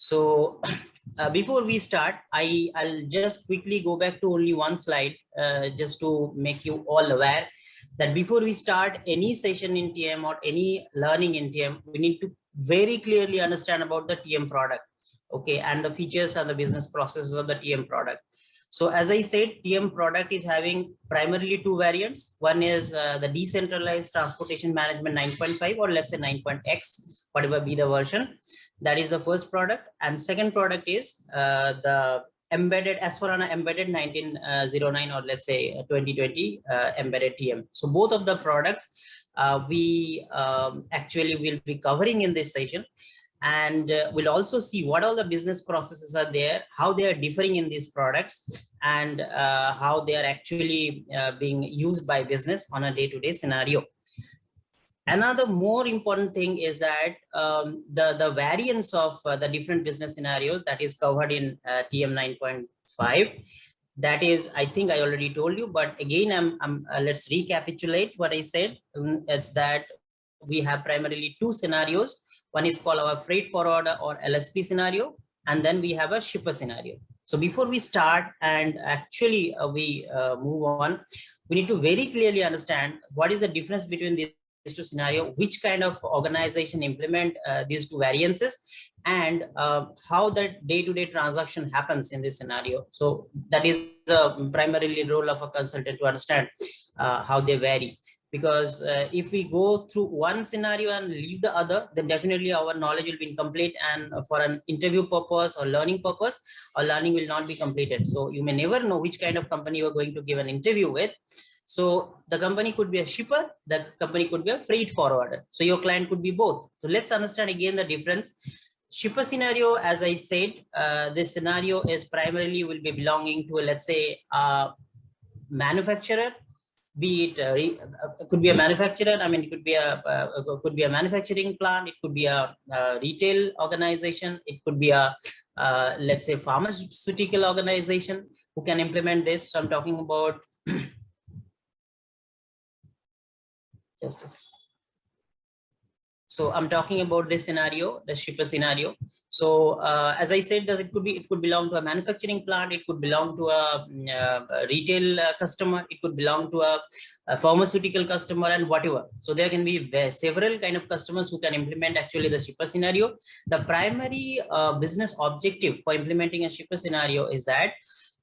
So before we start, I'll just quickly go back to only one slide just to make you all aware that before we start any session in TM or any learning in TM, we need to very clearly understand about the TM product, okay, and the features and the business processes of the TM product. So as I said, TM product is having primarily two variants. One is the decentralized transportation management 9.5, or let's say 9.x, whatever be the version. That is the first product. And second product is the embedded S/4HANA embedded 1909, or let's say 2020 embedded TM. So both of the products we actually will be covering in this session. And we'll also see what all the business processes are there, how they are differing in these products, and how they are actually being used by business on a day-to-day scenario. Another more important thing is that the variance of the different business scenarios that is covered in TM 9.5. That is, I think I already told you, but again, let's recapitulate what I said. It's that we have primarily two scenarios. One is called our freight forwarder or LSP scenario, and then we have a shipper scenario. So before we start and actually we move on, we need to very clearly understand what is the difference between these two scenarios, which kind of organization implement these two variances, and how that day-to-day transaction happens in this scenario. So that is the primarily role of a consultant to understand how they vary. Because if we go through one scenario and leave the other, then definitely our knowledge will be incomplete, and for an interview purpose or learning purpose, our learning will not be completed. So you may never know which kind of company you're going to give an interview with. So the company could be a shipper, the company could be a freight forwarder. So your client could be both. So let's understand again the difference. Shipper scenario, as I said, this scenario is primarily will be belonging to, let's say, a manufacturer. Be it could be a manufacturer. I mean, it could be a manufacturing plant. It could be a retail organization. It could be a let's say pharmaceutical organization who can implement this. So I'm talking about just a second. So I'm talking about this scenario, the shipper scenario. So as I said, that it could belong to a manufacturing plant, it could belong to a retail customer, it could belong to a pharmaceutical customer, and whatever. So there can be several kind of customers who can implement actually the shipper scenario. The primary business objective for implementing a shipper scenario is that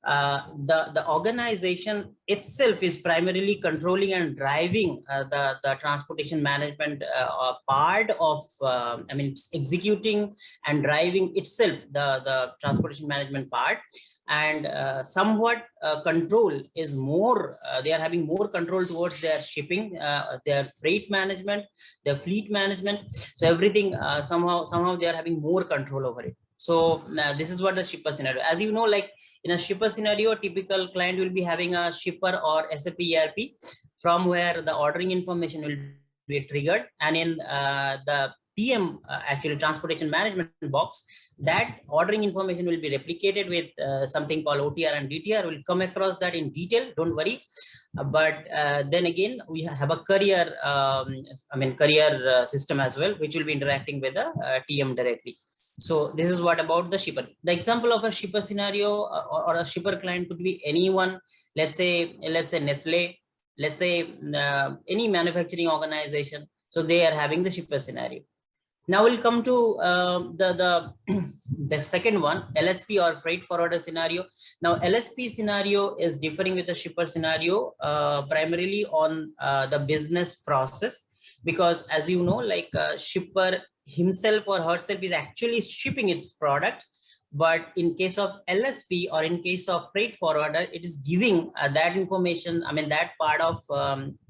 the organization itself is primarily controlling and driving the transportation management part of, I mean, it's executing and driving itself the transportation management part. And somewhat control is more, they are having more control towards their shipping, their freight management, their fleet management. So everything somehow they are having more control over it. So this is what the shipper scenario. As you know, like in a shipper scenario, a typical client will be having a shipper or SAP ERP from where the ordering information will be triggered. And in the TM, actually transportation management box, that ordering information will be replicated with something called OTR and DTR. We'll come across that in detail, don't worry. But then again, we have a courier, courier system as well, which will be interacting with the TM directly. So this is what about the shipper. The example of a shipper scenario or a shipper client could be anyone. Let's say Nestle, let's say any manufacturing organization. So they are having the shipper scenario. Now we'll come to the second one, LSP or freight forwarder scenario. Now LSP scenario is differing with the shipper scenario primarily on the business process, because as you know, like shipper himself or herself is actually shipping its products. But in case of LSP or in case of freight forwarder, it is giving that information, I mean, that part of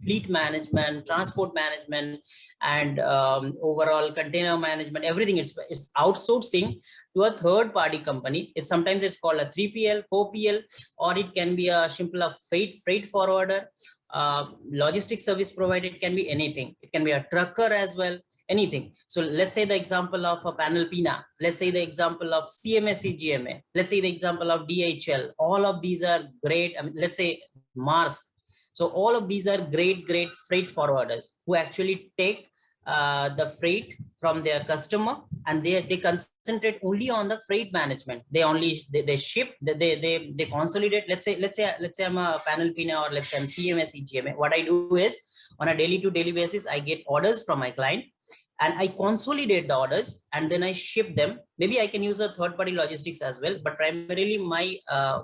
fleet management, transport management, and overall container management, everything. It's outsourcing to a third party company. Sometimes it's called a 3PL, 4PL, or it can be a simple freight forwarder. Logistic service provider, it can be anything. It can be a trucker as well, anything. So let's say the example of a panel PINA, let's say the example of CMSE GMA, let's say the example of DHL. All of these are great. I mean, let's say Maersk. So all of these are great freight forwarders who actually take the freight from their customer, and they concentrate only on the freight management. They ship, they consolidate. Let's say I'm a panel PINA, or let's say I'm CMS EGMA. What I do is, on a daily to daily basis, I get orders from my client, and I consolidate the orders, and then I ship them. Maybe I can use a third-party logistics as well, but primarily my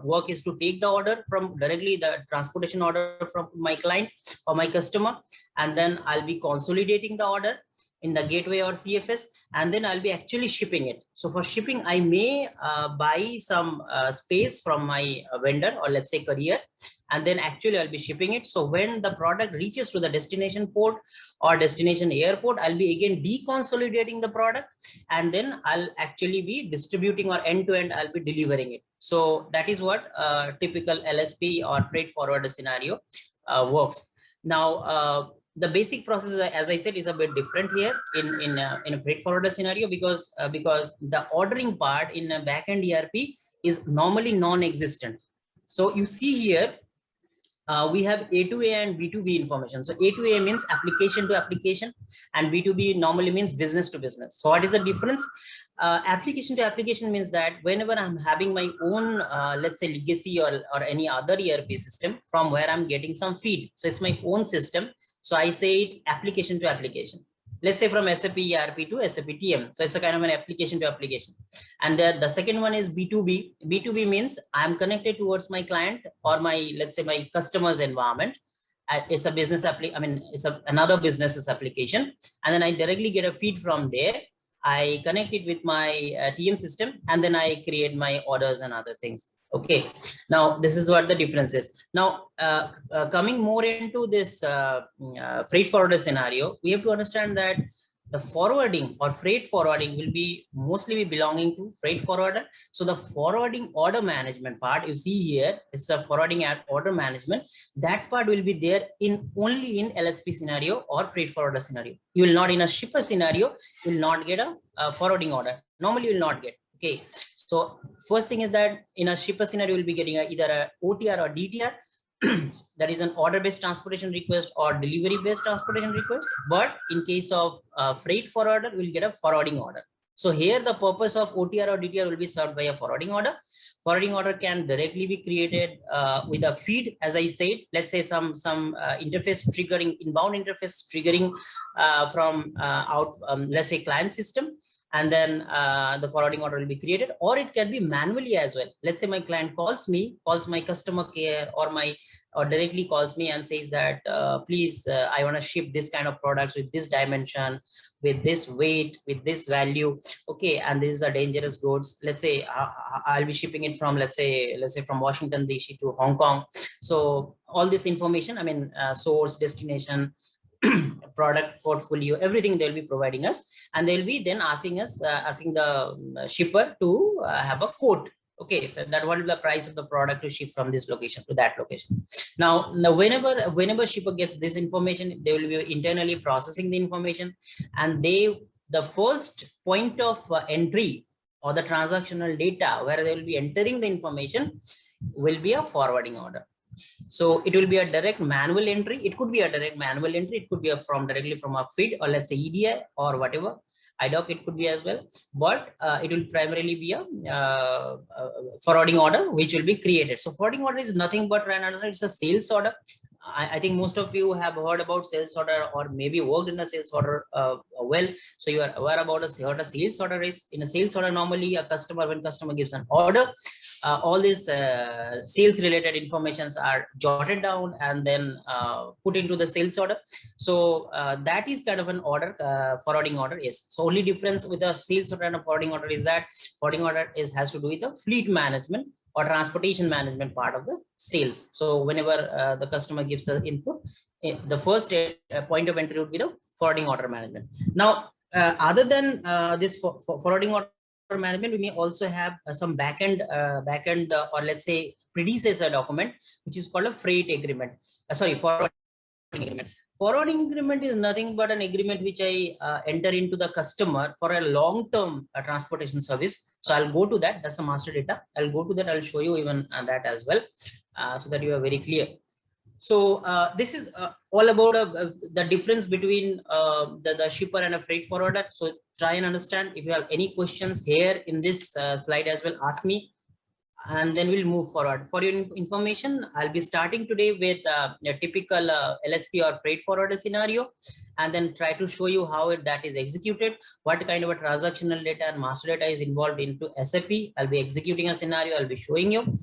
work is to take the order from directly, the transportation order from my client or my customer, and then I'll be consolidating the order in the gateway or CFS, and then I'll be actually shipping it. So for shipping, I may buy some space from my vendor, or let's say courier, and then actually I'll be shipping it. So when the product reaches to the destination port or destination airport, I'll be again deconsolidating the product, and then I'll actually be distributing, or end to end I'll be delivering it. So that is what typical LSP or freight forwarder scenario works. Now, the basic process, as I said, is a bit different here in a freight forwarder scenario, because the ordering part in a backend ERP is normally non-existent. So you see here, we have A2A and B2B information. So A2A means application to application, and B2B normally means business to business. So what is the difference? Application to application means that whenever I'm having my own, let's say legacy or any other ERP system from where I'm getting some feed. So it's my own system. So I say it application to application. Let's say from SAP ERP to SAP TM. So it's a kind of an application to application. And the second one is B2B. B2B means I'm connected towards my client or my, let's say my customer's environment. It's a business it's another business's application. And then I directly get a feed from there. I connect it with my TM system, and then I create my orders and other things. Okay, now this is what the difference is. Now, coming more into this freight forwarder scenario, we have to understand that the forwarding or freight forwarding will be mostly belonging to freight forwarder. So the forwarding order management part you see here, it's a forwarding at order management. That part will be there only in LSP scenario or freight forwarder scenario. You will not, in a shipper scenario, you will not get a forwarding order. Normally you will not get. Okay, so first thing is that in a shipper scenario, you'll be getting either a OTR or DTR. That is an order-based transportation request or delivery-based transportation request. But in case of freight forwarder, we'll get a forwarding order. So here the purpose of OTR or DTR will be served by a forwarding order. Forwarding order can directly be created with a feed, as I said. Let's say some interface triggering, inbound interface triggering from let's say client system. And then the forwarding order will be created, or it can be manually as well. Let's say my client calls my customer care, or directly calls me and says that, please, I want to ship this kind of products with this dimension, with this weight, with this value. Okay, and these are dangerous goods. Let's say I'll be shipping it from, let's say from Washington DC to Hong Kong. So all this information, source, destination, product portfolio, everything they'll be providing us, and they'll be then asking the shipper to have a quote. Okay, so that what is the price of the product to ship from this location to that location. Now whenever shipper gets this information, they will be internally processing the information, and the first point of entry or the transactional data where they will be entering the information will be a forwarding order. So it will be a direct manual entry. It could be a direct manual entry. It could be directly from a feed, or let's say EDI or whatever. IDOC it could be as well. But it will primarily be a forwarding order which will be created. So forwarding order is nothing but, it's a sales order. I think most of you have heard about sales order, or maybe worked in a sales order well. So you are aware about what a sales order is. In a sales order, normally when customer gives an order, all these sales related informations are jotted down and then put into the sales order. So that is kind of an order, forwarding order is. So only difference with a sales order and a forwarding order is that forwarding order has to do with the fleet management or transportation management part of the sales. So whenever the customer gives the input, the first point of entry would be the forwarding order management. Now, other than this forwarding order management, we may also have some backend or let's say predecessor document, which is called a freight agreement. Forwarding agreement. Forwarding agreement is nothing but an agreement which I enter into the customer for a long-term transportation service. So I'll go to that. That's the master data. I'll go to that. I'll show you even that as well, so that you are very clear. So this is all about the difference between the shipper and a freight forwarder. So try and understand. If you have any questions here in this slide as well, ask me, and then we'll move forward. For your information, I'll be starting today with a typical LSP or freight forwarder scenario, and then try to show you how that is executed, what kind of a transactional data and master data is involved into SAP. I'll be executing a scenario, I'll be showing you.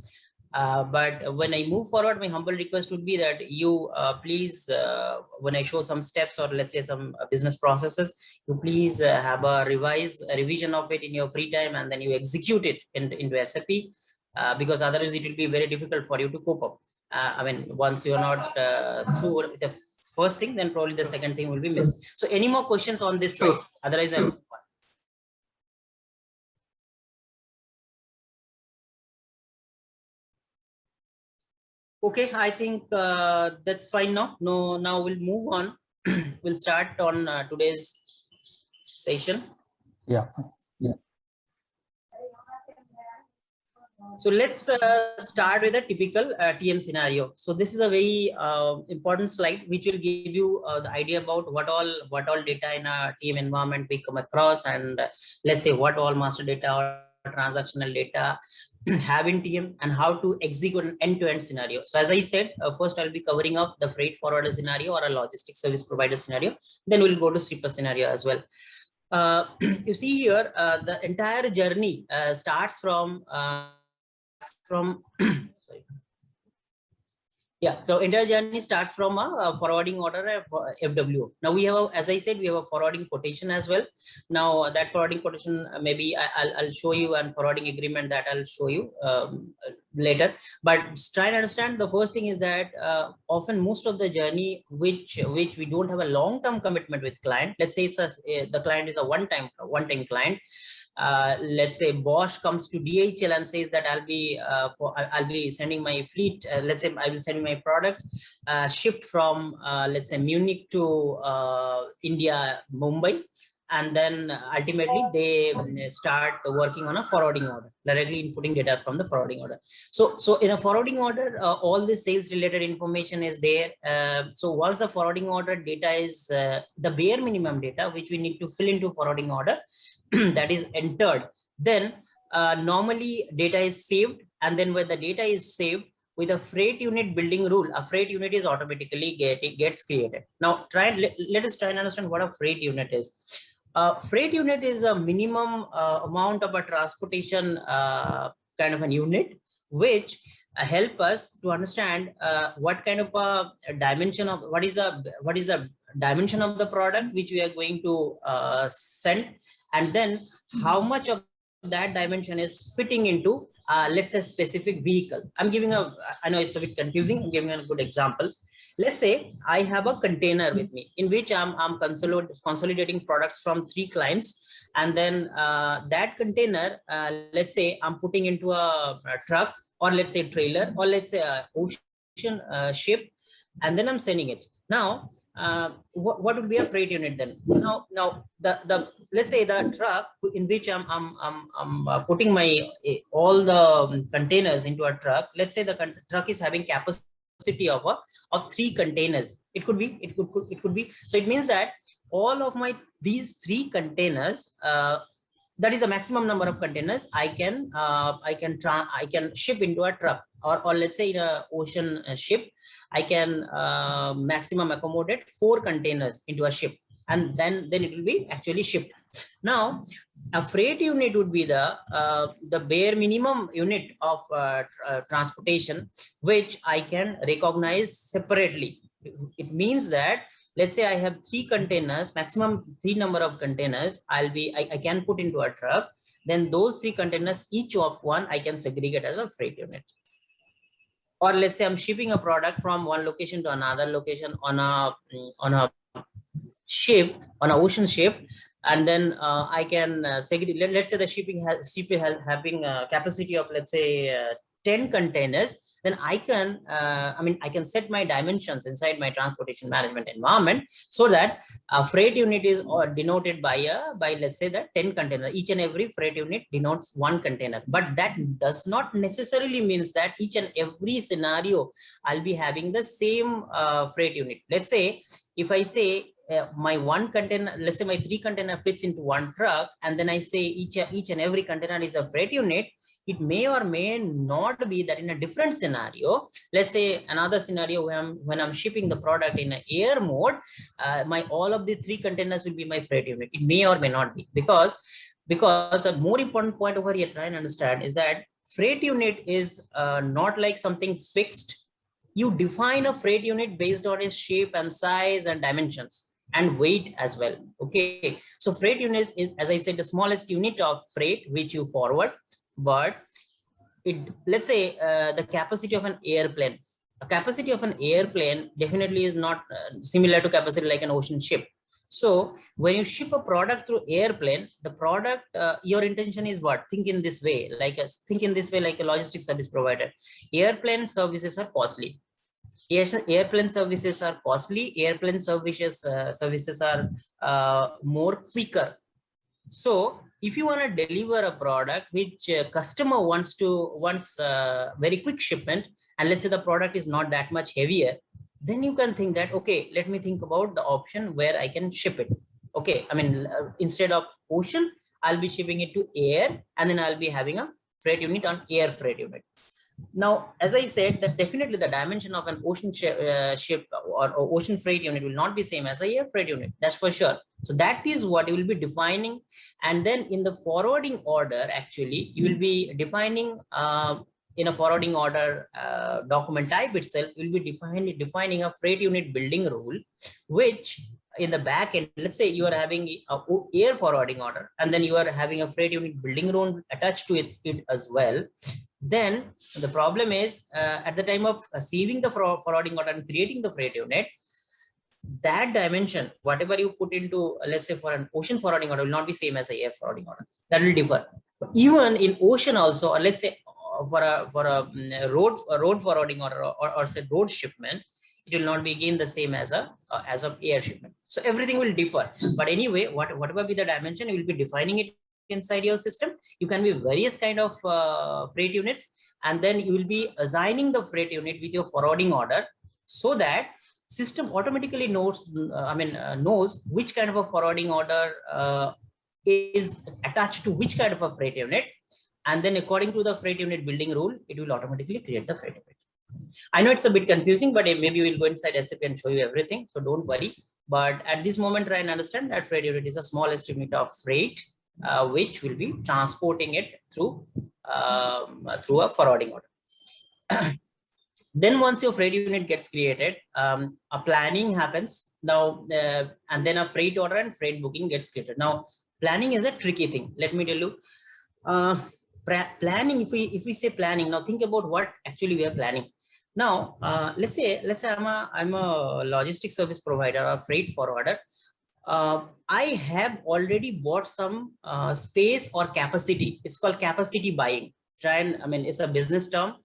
But when I move forward, my humble request would be that you please, when I show some steps or let's say some business processes, you please have a revision of it in your free time, and then you execute it into SAP, because otherwise it will be very difficult for you to cope up. I mean, once you're not through the first thing, then probably the second thing will be missed. So any more questions on this slide? Otherwise, okay, I think that's fine now. No, now we'll move on. We'll start on today's session. Yeah. So let's start with a typical TM scenario. So this is a very important slide, which will give you the idea about what all data in a TM environment we come across, and let's say what all master data or transactional data have in TM, and how to execute an end-to-end scenario. So as I said, first I'll be covering up the freight forwarder scenario or a logistics service provider scenario. Then we'll go to shipper scenario as well. You see here, the entire journey starts from sorry. Yeah, so entire journey starts from a forwarding order FWO. Now we have, as I said, we have a forwarding quotation as well. Now that forwarding quotation, maybe I'll show you, and forwarding agreement that I'll show you later. But try and understand, the first thing is that often most of the journey, which we don't have a long-term commitment with client. Let's say the client is a one-time client. Let's say Bosch comes to DHL and says that I'll be sending my fleet. Let's say I will send my product shipped from let's say Munich to India, Mumbai, and then ultimately they start working on a forwarding order, directly inputting data from the forwarding order. So in a forwarding order, all the sales related information is there. So once the forwarding order data is the bare minimum data which we need to fill into forwarding order, that is entered, then normally data is saved, and then when the data is saved, with a freight unit building rule, a freight unit is automatically gets created. Now let us try and understand what a freight unit is. Freight unit is a minimum amount of a transportation kind of a unit, which help us to understand what kind of a dimension of what is the dimension of the product which we are going to send, and then how much of that dimension is fitting into let's say specific vehicle. I'm giving I know it's a bit confusing, I'm giving a good example. Let's say I have a container with me in which I'm consolidating products from 3 clients, and then that container, let's say I'm putting into a truck, or let's say trailer, or let's say a ocean ship, and then I'm sending it. Now what would be a freight unit then? Now the let's say the truck in which I'm putting my all the containers into a truck. Let's say the truck is having capacity of 3 containers. It could be. So it means that all of these 3 containers, that is the maximum number of containers I can ship into a truck, or let's say in a ocean ship, I can maximum accommodate 4 containers into a ship, and then it will be actually shipped. Now a freight unit would be the bare minimum unit of transportation, which I can recognize separately. It means that, let's say I have 3 containers, maximum 3 number of containers I can put into a truck. Then those 3 containers, each of one I can segregate as a freight unit. Or let's say I'm shipping a product from one location to another location on a ship, on an ocean ship, and then I can segregate. Let's say the ship has having a capacity of, let's say 10 containers, then I can, I can set my dimensions inside my transportation management environment so that a freight unit is denoted by let's say that 10 container. Each and every freight unit denotes one container, but that does not necessarily means that each and every scenario I'll be having the same freight unit. Let's say if I say my one container, let's say my 3 container fits into one truck, and then I say each and every container is a freight unit, it may or may not be that in a different scenario. Let's say another scenario when I'm shipping the product in an air mode, all of the 3 containers will be my freight unit. It may or may not be, because the more important point over here try and understand is that freight unit is not like something fixed. You define a freight unit based on its shape and size and dimensions and weight as well. Okay, so freight unit is, as I said, the smallest unit of freight which you forward. But let's say the capacity of an airplane. A capacity of an airplane definitely is not similar to capacity like an ocean ship. So when you ship a product through airplane, the product, your intention is what? Think in this way, like a logistics service provider. Airplane services are costly. Airplane services are costly. Airplane services are more quicker. So if you want to deliver a product which customer wants very quick shipment, and let's say the product is not that much heavier, then you can think that, okay, let me think about the option where I can ship it. Okay, instead of ocean, I'll be shipping it to air, and then I'll be having a freight unit on air freight unit. Now, as I said, that definitely the dimension of an ocean ship or ocean freight unit will not be same as a air freight unit. That's for sure. So that is what you will be defining. And then in the forwarding order, actually, you will be defining in a forwarding order document type itself, you will be defining a freight unit building rule, which in the back end, let's say you are having a air forwarding order, and then you are having a freight unit building rule attached to it as well. Then the problem is at the time of receiving the forwarding order and creating the freight unit, that dimension, whatever you put into, let's say for an ocean forwarding order, will not be same as a air forwarding order. That will differ. Even in ocean also, or let's say for a road forwarding order or say road shipment, it will not be again the same as a air shipment. So everything will differ. But anyway, whatever be the dimension, you will be defining it inside your system. You can be various kind of freight units, and then you will be assigning the freight unit with your forwarding order, so that system automatically knows which kind of a forwarding order is attached to which kind of a freight unit, and then according to the freight unit building rule, it will automatically create the freight unit. I know it's a bit confusing, but maybe we'll go inside SAP and show you everything, so don't worry. But at this moment, try and understand that freight unit is the smallest unit of freight which will be transporting it through a forwarding order. Then once your freight unit gets created, a planning happens now, and then a freight order and freight booking gets created. Now, planning is a tricky thing. Let me tell you. Planning, if we say planning, now think about what actually we are planning. Now, let's say I'm a logistics service provider or freight forwarder. I have already bought some space or capacity. It's called capacity buying. It's a business term.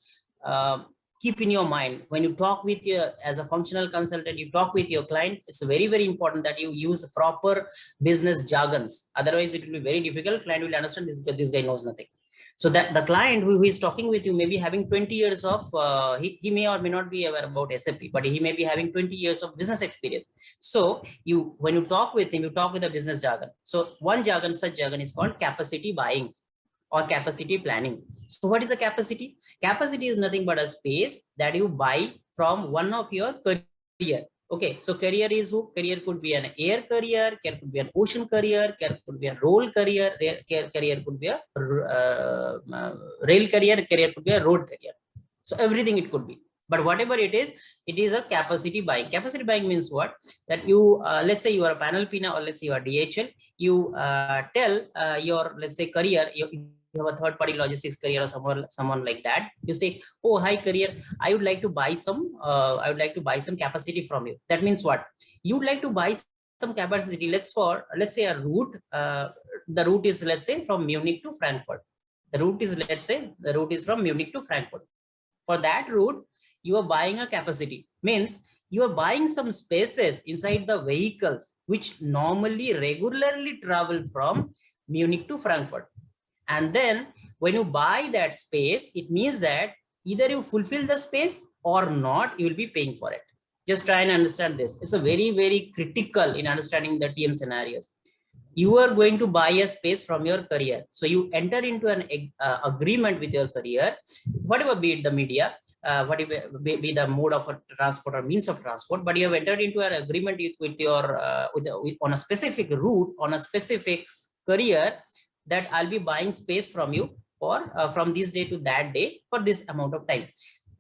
Keep in your mind when you talk with as a functional consultant, you talk with your client, it's very, very important that you use proper business jargons. Otherwise, it will be very difficult. Client will understand this guy knows nothing. So that the client who is talking with you may be having 20 years of, he may or may not be aware about SAP, but he may be having 20 years of business experience. So when you talk with him, you talk with a business jargon. So such jargon is called capacity buying or capacity planning. So what is a capacity? Capacity is nothing but a space that you buy from one of your carrier. Okay, so carrier is who? Carrier could be an air carrier, carrier could be an ocean carrier, carrier could be a roll carrier, carrier could be a rail carrier, carrier could be a road carrier. So everything it could be. But whatever it is a capacity buying. Capacity buying means what? That you, let's say you are a panel PINA, or let's say you are DHL, you tell your, let's say, carrier, you have a third-party logistics carrier or someone like that. You say, oh, hi carrier, I would like to buy some capacity from you. That means what? You would like to buy some capacity. Let's say a route. The route is, let's say, from Munich to Frankfurt. The route is from Munich to Frankfurt. For that route, you are buying a capacity. Means you are buying some spaces inside the vehicles which normally regularly travel from Munich to Frankfurt. And then when you buy that space, it means that either you fulfill the space or not, you will be paying for it. Just try and understand this. It's a very, very critical in understanding the TM scenarios. You are going to buy a space from your career. So you enter into an agreement with your career, whatever be it the media, whatever be the mode of a transport or means of transport, but you have entered into an agreement with your on a specific route, on a specific career, that I'll be buying space from you for from this day to that day for this amount of time.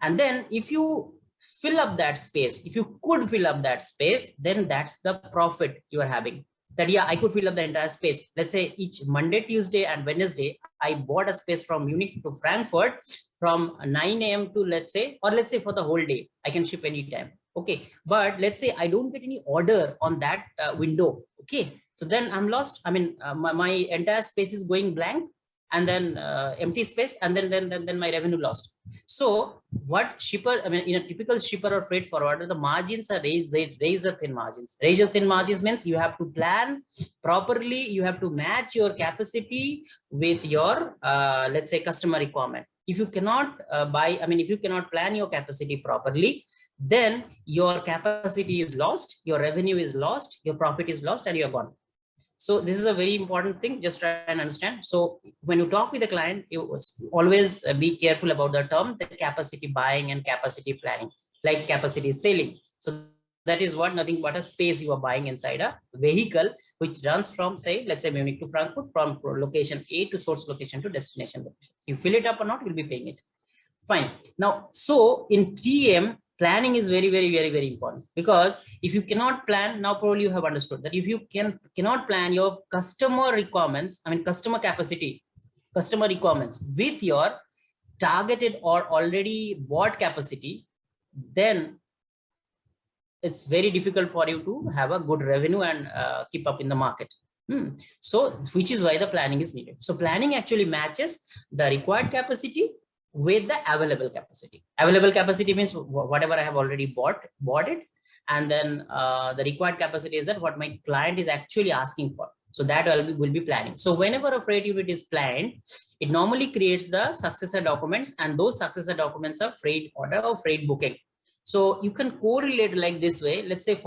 And then if you fill up that space, if you could fill up that space, then that's the profit you are having. That yeah, I could fill up the entire space. Let's say each Monday, Tuesday, and Wednesday, I bought a space from Munich to Frankfurt from 9 a.m. to let's say for the whole day, I can ship anytime. Okay, but let's say I don't get any order on that window. Okay, so then I'm lost. I mean, my entire space is going blank, and then empty space, and then my revenue lost. So what shipper, I mean, in a typical shipper or freight forwarder, the margins are razor thin margins. Razor thin margins means you have to plan properly, you have to match your capacity with your let's say customer requirement. If you cannot if you cannot plan your capacity properly, then your capacity is lost, your revenue is lost, your profit is lost, and you're gone. So this is a very important thing. Just try and understand. So when you talk with the client, you always be careful about the term, the capacity buying and capacity planning, like capacity selling. So that is what, nothing but a space you are buying inside a vehicle, which runs from, say, let's say Munich to Frankfurt, from location A to source location to destination location. You fill it up or not, you'll be paying it. Fine. Now, so in TM, planning is very, very, very, very important, because if you cannot plan, now probably you have understood that if you cannot plan your customer requirements, I mean customer capacity, customer requirements with your targeted or already bought capacity, then it's very difficult for you to have a good revenue and keep up in the market. So which is why the planning is needed. So planning actually matches the required capacity with the available capacity. Available capacity means whatever I have already bought it, and then the required capacity is that what my client is actually asking for. So that will be planning. So whenever a freight unit is planned, it normally creates the successor documents, and those successor documents are freight order or freight booking. So you can correlate like this way. Let's say if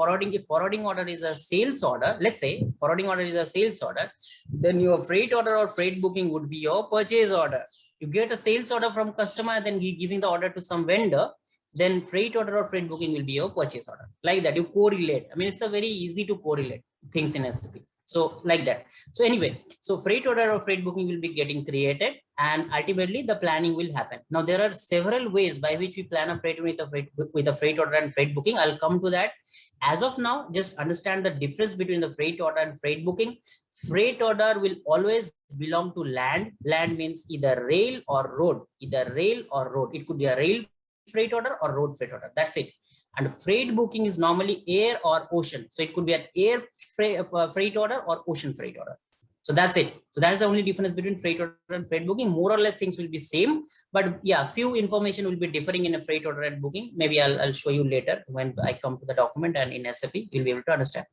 forwarding order is a sales order, let's say forwarding order is a sales order, then your freight order or freight booking would be your purchase order. You get a sales order from customer, and then giving the order to some vendor, then freight order or freight booking will be your purchase order. Like that, you correlate. I mean, it's a very easy to correlate things in SAP. So like that. So anyway, so freight order or freight booking will be getting created, and ultimately the planning will happen. Now there are several ways by which we plan a freight with a freight order and freight booking. I'll come to that. As of now, just understand the difference between the freight order and freight booking. Freight order will always belong to land. Land means either rail or road. Either rail or road. It could be a rail freight order or road freight order. That's it. And freight booking is normally air or ocean. So it could be an air freight order or ocean freight order. So that's it. So that's the only difference between freight order and freight booking. More or less things will be same, but yeah, few information will be differing in a freight order and booking. Maybe I'll show you later when I come to the document, and in SAP you'll be able to understand.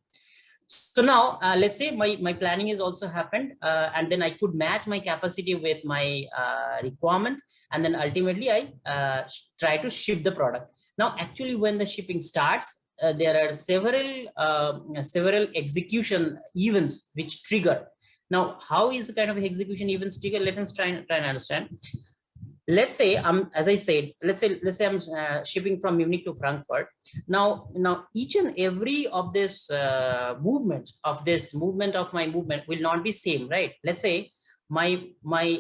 So now let's say my planning is also happened, and then I could match my capacity with my requirement, and then ultimately I try to ship the product. Now actually when the shipping starts, there are several execution events which trigger. Now how is the kind of execution events trigger? Let us try and understand. Let's say as I said, let's say I'm shipping from Munich to Frankfurt. Now each and every of this movement of my movement will not be same, right? Let's say my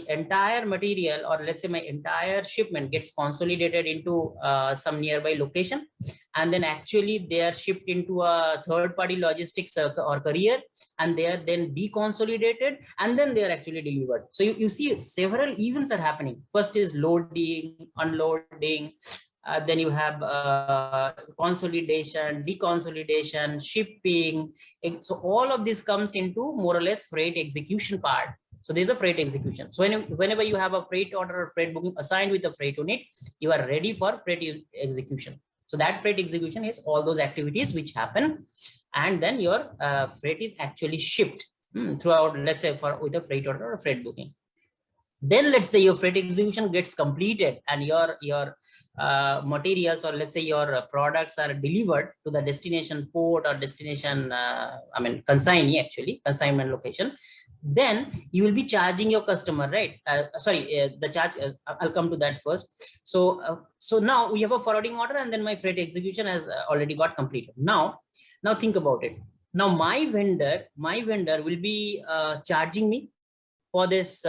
entire material, or let's say my entire shipment gets consolidated into some nearby location, and then actually they are shipped into a third-party logistics or courier, and they are then deconsolidated, and then they are actually delivered. So you see several events are happening. First is loading, unloading, then you have consolidation, deconsolidation, shipping. So all of this comes into more or less freight execution part. So there's a freight execution. So whenever you have a freight order or freight booking assigned with a freight unit, you are ready for freight execution. So that freight execution is all those activities which happen, and then your freight is actually shipped throughout, let's say with a freight order or freight booking. Then let's say your freight execution gets completed and your materials, or let's say your products are delivered to the destination port or destination, consignee, actually consignment location. Then you will be charging your customer, right? The charge, I'll come to that first. So now we have a forwarding order, and then my freight execution has already got completed. Now think about it. Now my vendor will be charging me for this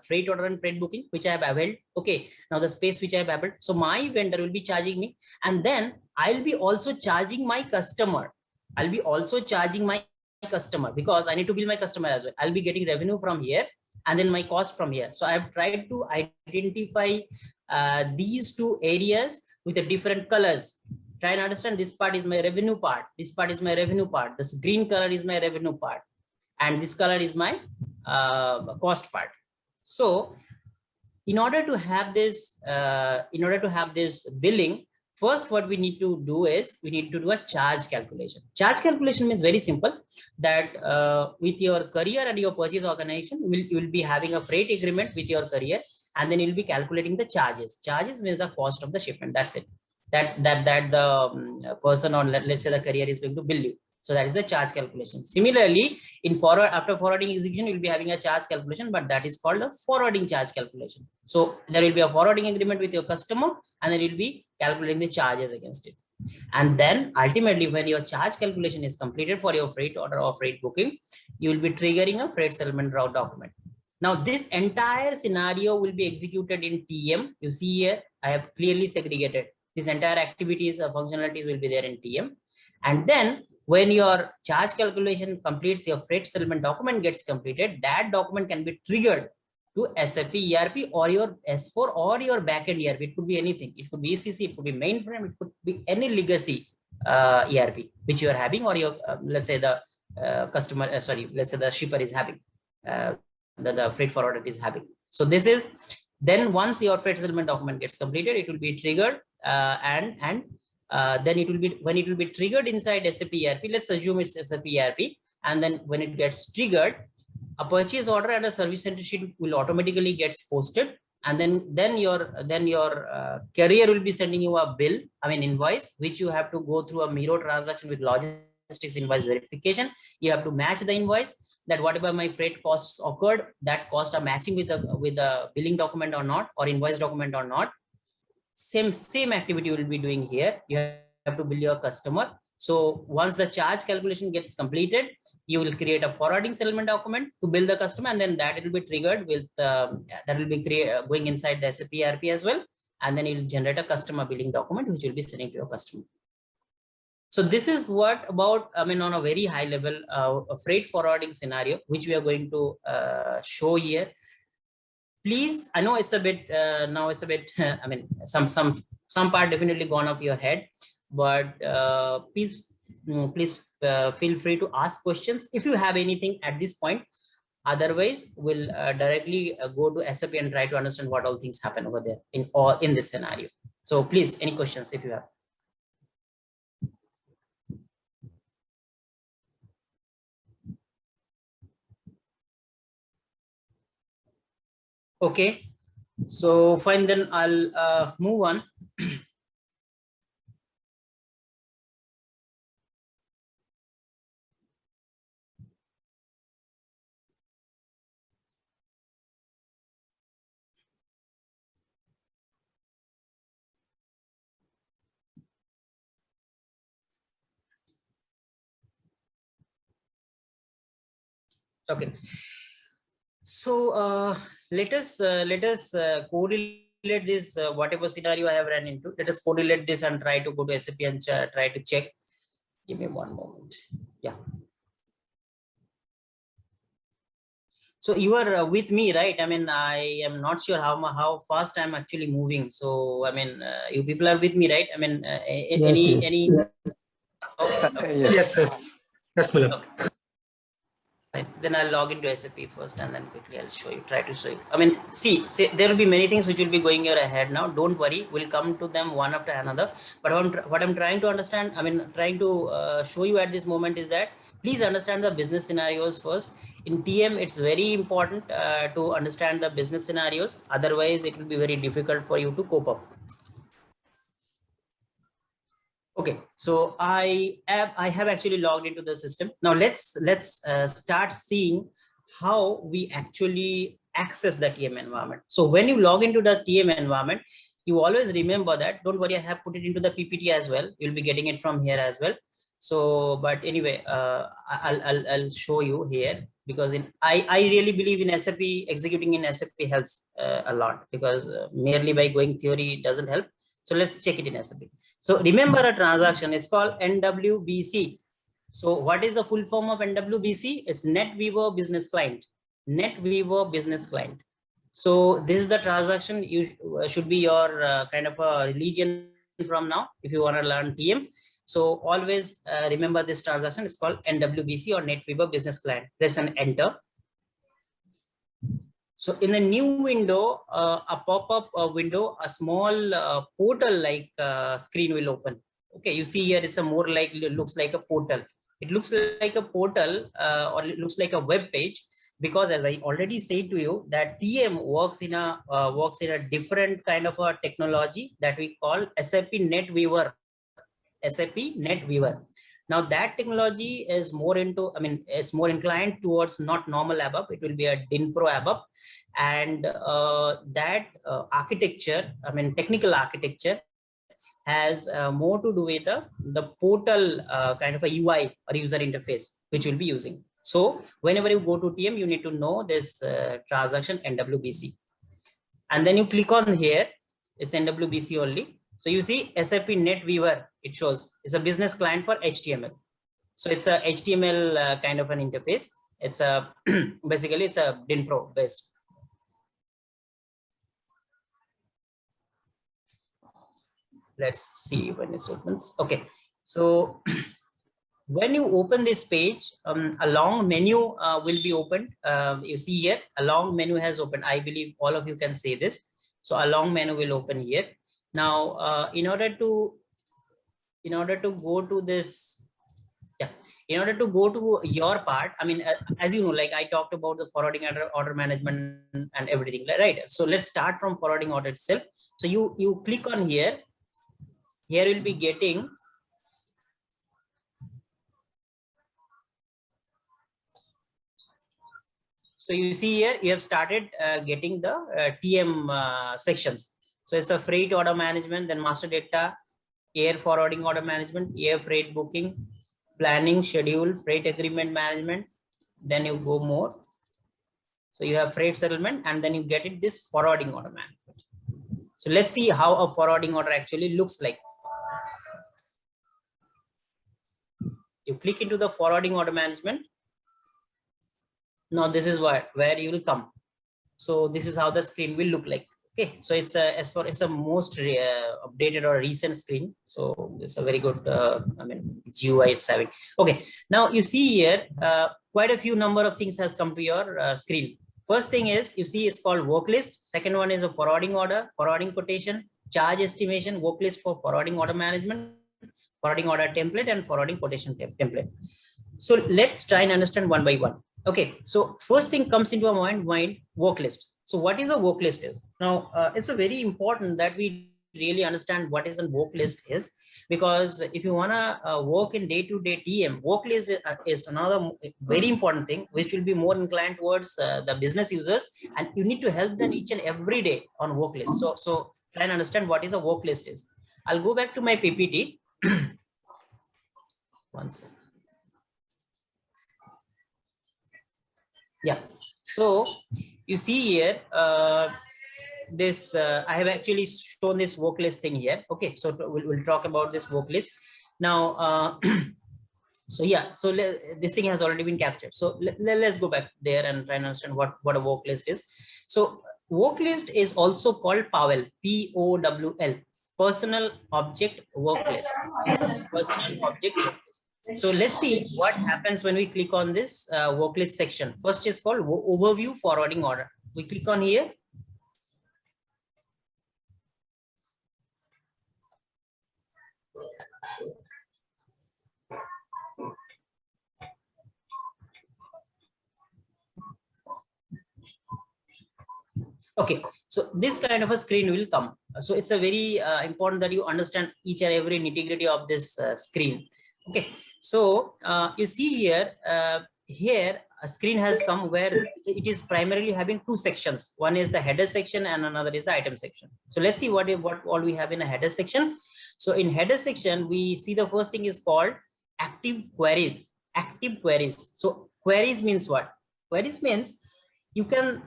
freight order and freight booking, which I have availed. Okay, now the space which I have availed. So my vendor will be charging me, and then I'll be also charging my customer. Because I need to bill my customer as well. I'll be getting revenue from here and then my cost from here. So I've tried to identify these two areas with the different colors. Try and understand, this part is my revenue part. This part is my revenue part. This green color is my revenue part. And this color is my cost part. So in order to have this billing, first what we need to do is we need to do a charge calculation. Charge calculation means very simple, that with your courier and your purchase organization, you will be having a freight agreement with your courier, and then you'll be calculating the charges. Charges means the cost of the shipment. That's it. That the person, or let's say the courier, is going to bill you. So that is the charge calculation. Similarly, after forwarding execution, you'll be having a charge calculation, but that is called a forwarding charge calculation. So there will be a forwarding agreement with your customer, and then you'll be calculating the charges against it. And then ultimately, when your charge calculation is completed for your freight order or freight booking, you will be triggering a freight settlement route document. Now, this entire scenario will be executed in TM. You see here, I have clearly segregated. This entire activities or functionalities will be there in TM. And then when your charge calculation completes, your freight settlement document gets completed, that document can be triggered to SAP ERP or your S4 or your backend ERP. It could be anything. It could be ECC, it could be mainframe, it could be any legacy ERP which you are having, or your let's say the customer, let's say the shipper is having, the freight forwarder is having. So this is, then once your freight settlement document gets completed, it will be triggered, and then it will be, when it will be triggered inside SAP ERP, let's assume it's SAP ERP, and then when it gets triggered, a purchase order and a service center sheet will automatically gets posted, and then your carrier will be sending you a bill, invoice, which you have to go through a mirror transaction with logistics invoice verification. You have to match the invoice, that whatever my freight costs occurred, that cost are matching with the billing document or not, or invoice document or not. Same activity you will be doing here. You have to bill your customer. So once the charge calculation gets completed, you will create a forwarding settlement document to bill the customer, and then that it will be triggered with that will be going inside the SAP ERP as well, and then it will generate a customer billing document which will be sending to your customer. So this is what about, on a very high level, a freight forwarding scenario which we are going to show here. Please, I know it's a bit now it's a bit some part definitely gone off your head, but please feel free to ask questions if you have anything at this point. Otherwise, we'll directly go to SAP and try to understand what all things happen over there in this scenario. So please, any questions if you have. Okay, so fine, then I'll move on. Okay, so let us correlate this whatever scenario I have ran into. Let us correlate this and try to go to SAP and try to check. Give me one moment. Yeah. So you are with me, right? I am not sure how fast I'm actually moving. So you people are with me, right? Any? Yes, Milan. Then I'll log into SAP first and then quickly I'll show you, try to show you. I mean, see, there will be many things which will be going your ahead now. Don't worry, we'll come to them one after another. But what I'm trying to understand, I mean, trying to show you at this moment is that please understand the business scenarios first. In TM, it's very important to understand the business scenarios. Otherwise, it will be very difficult for you to cope up. Okay, so I have actually logged into the system. Now let's start seeing how we actually access the TM environment. So when you log into the TM environment, you always remember that. Don't worry, I have put it into the PPT as well. You'll be getting it from here as well. So, but anyway, I'll show you here, because I really believe in SAP. Executing in SAP helps a lot, because merely by going theory doesn't help. So let's check it in SAP. So remember, a transaction is called NWBC. So what is the full form of NWBC? It's NetWeaver Business Client. NetWeaver Business Client. So this is the transaction. You should be your kind of a religion from now if you want to learn TM. So always remember this transaction is called NWBC or NetWeaver Business Client. Press and enter. So in a new window, a pop-up window, a small portal-like screen will open. Okay, you see here it's a more like, looks like a portal. It looks like a portal or it looks like a web page, because as I already said to you that TM works in a different kind of a technology that we call SAP NetWeaver. SAP NetWeaver. Now that technology is more into, I mean, it's more inclined towards not normal ABAP. It will be a DINPro ABAP, and that architecture, I mean, technical architecture, has more to do with the portal kind of a UI or user interface which we'll be using. So whenever you go to TM, you need to know this transaction NWBC, and then you click on here. It's NWBC only. So you see SAP NetWeaver, it shows it's a business client for HTML. So it's a HTML kind of an interface. It's a basically it's a DINPro based. Let's see when it opens. Okay, so when you open this page, a long menu will be opened. You see here a long menu has opened. I believe all of you can say this. So a long menu will open here. Now, in order to go to this, in order to go to your part, I mean, as you know, like I talked about the forwarding order management and everything, right? So let's start from forwarding order itself. So you click on here. Here you'll be getting so you see here you have started getting the TM sections. So it's a freight order management, then master data, air forwarding order management, air freight booking, planning, schedule, freight agreement management. Then you go more. So you have freight settlement, and then you get it this forwarding order management. So let's see how a forwarding order actually looks like. You click into the forwarding order management. Now this is where you will come. So this is how the screen will look like. Okay, so it's a most updated or recent screen. So it's a very good I mean GUI it's having. Okay, now you see here quite a few number of things has come to your screen. First thing is you see it's called Worklist. Second one is a forwarding order, forwarding quotation, charge estimation, Worklist for forwarding order management, forwarding order template, and forwarding quotation template. So let's try and understand one by one. Okay, so first thing comes into our mind, Worklist. So what is a Worklist is? Now, it's a very important that we really understand what is a Worklist is, because if you want to work in day-to-day TM, Worklist is another very important thing, which will be more inclined towards the business users, and you need to help them each and every day on Worklist. So try and understand what is a Worklist is. I'll go back to my PPT. One second. Yeah, so you see here this I have actually shown this Worklist thing here. Okay, so we'll talk about this Worklist now. So yeah, so this thing has already been captured. So let's go back there and try and understand what a Worklist is. So Worklist is also called POWL, POWL, Personal Object Worklist. Personal Object Worklist. So let's see what happens when we click on this worklist section. First is called overview forwarding order. We click on here. Okay, so this kind of a screen will come. So it's a very important that you understand each and every nitty-gritty of this screen. Okay, so you see here, here a screen has come where it is primarily having two sections. One is the header section and another is the item section. So let's see what all we have in a header section. So in header section, we see the first thing is called active queries. Active queries. So queries means what? Queries means you can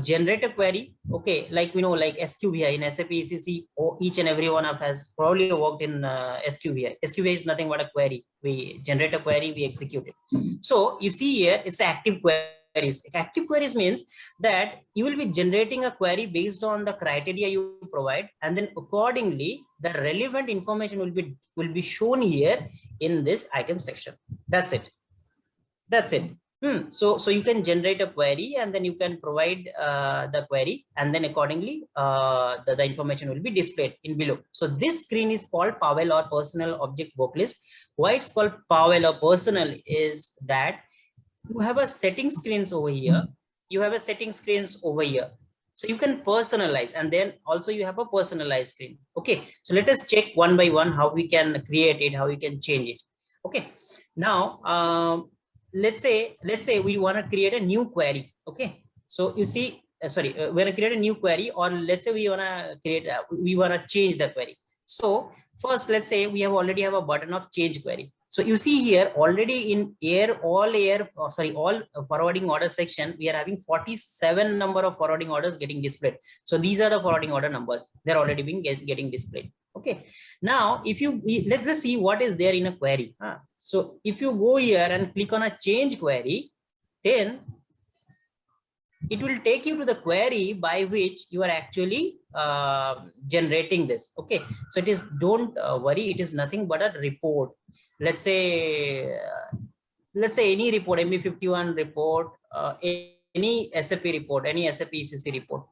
generate a query. Okay, like we know, like SQVI in SAP ECC, or each and every one of us has probably worked in SQVI. SQVI is nothing but a query. We generate a query, we execute it. So you see here, it's active queries. Active queries means that you will be generating a query based on the criteria you provide, and then accordingly the relevant information will be shown here in this item section. That's it. That's it. So you can generate a query and then you can provide the query, and then accordingly the information will be displayed in below. So this screen is called Powell or Personal Object Worklist. Why it's called Powell or Personal is that you have a setting screens over here. You have a setting screens over here. So you can personalize, and then also you have a personalized screen. Okay, so let us check one by one how we can create it, how we can change it. Okay, now let's say we want to create a new query. Okay, so you see, we want to create a new query, or let's say we want to change the query. So first, let's say we already have a button of change query. So you see here already in all forwarding order section, we are having 47 number of forwarding orders getting displayed. So these are the forwarding order numbers. They're already being getting displayed. Okay, now if let's see what is there in a query. So if you go here and click on a change query, then it will take you to the query by which you are actually generating this. Okay, so it is, don't worry, it is nothing but a report. Let's say any report, MB51 report, any SAP report, any SAP ECC report,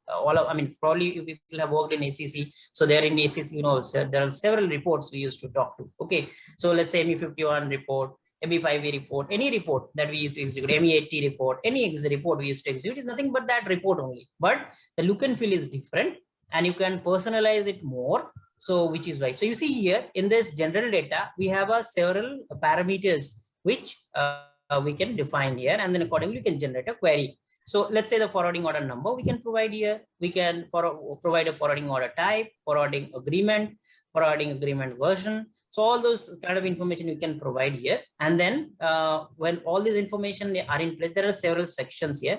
probably you people have worked in ACC. So there in ACC, you know, so there are several reports we used to talk to. Okay, so let's say MB51 report, MB5 report, any report that we used to execute, ME80 report, any report we used to execute is nothing but that report only. But the look and feel is different, and you can personalize it more. So which is why. So you see here in this general data, we have several parameters which we can define here, and then accordingly you can generate a query. So let's say the forwarding order number we can provide here. We can provide a forwarding order type, forwarding agreement version. So all those kind of information you can provide here. And then when all these information are in place, there are several sections here.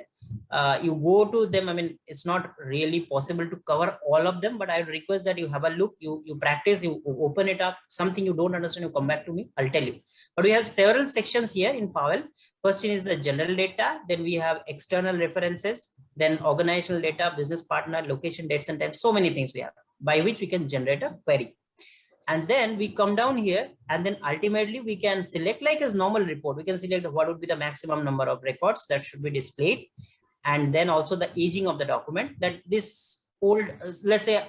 You go to them. I mean, it's not really possible to cover all of them, but I would request that you have a look, you practice, you open it up. Something you don't understand, you come back to me, I'll tell you. But we have several sections here in Powell. First is the general data, then we have external references, then organizational data, business partner, location, dates and times, so many things we have by which we can generate a query. And then we come down here, and then ultimately we can select, like as normal report, we can select what would be the maximum number of records that should be displayed, and then also the aging of the document, that this old, let's say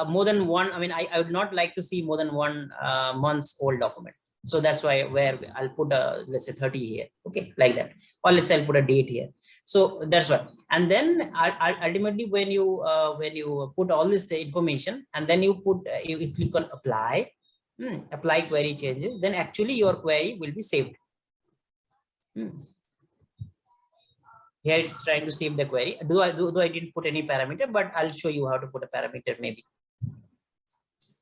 more than one, I mean, I would not like to see more than 1 month's old document. So that's why where I'll put let's say 30 here. Okay, like that, or let's say I'll put a date here. So that's what. And then ultimately when you put all this information, and then you put you click on apply, apply query changes, then actually your query will be saved. Here it's trying to save the query. Though I didn't put any parameter, but I'll show you how to put a parameter maybe.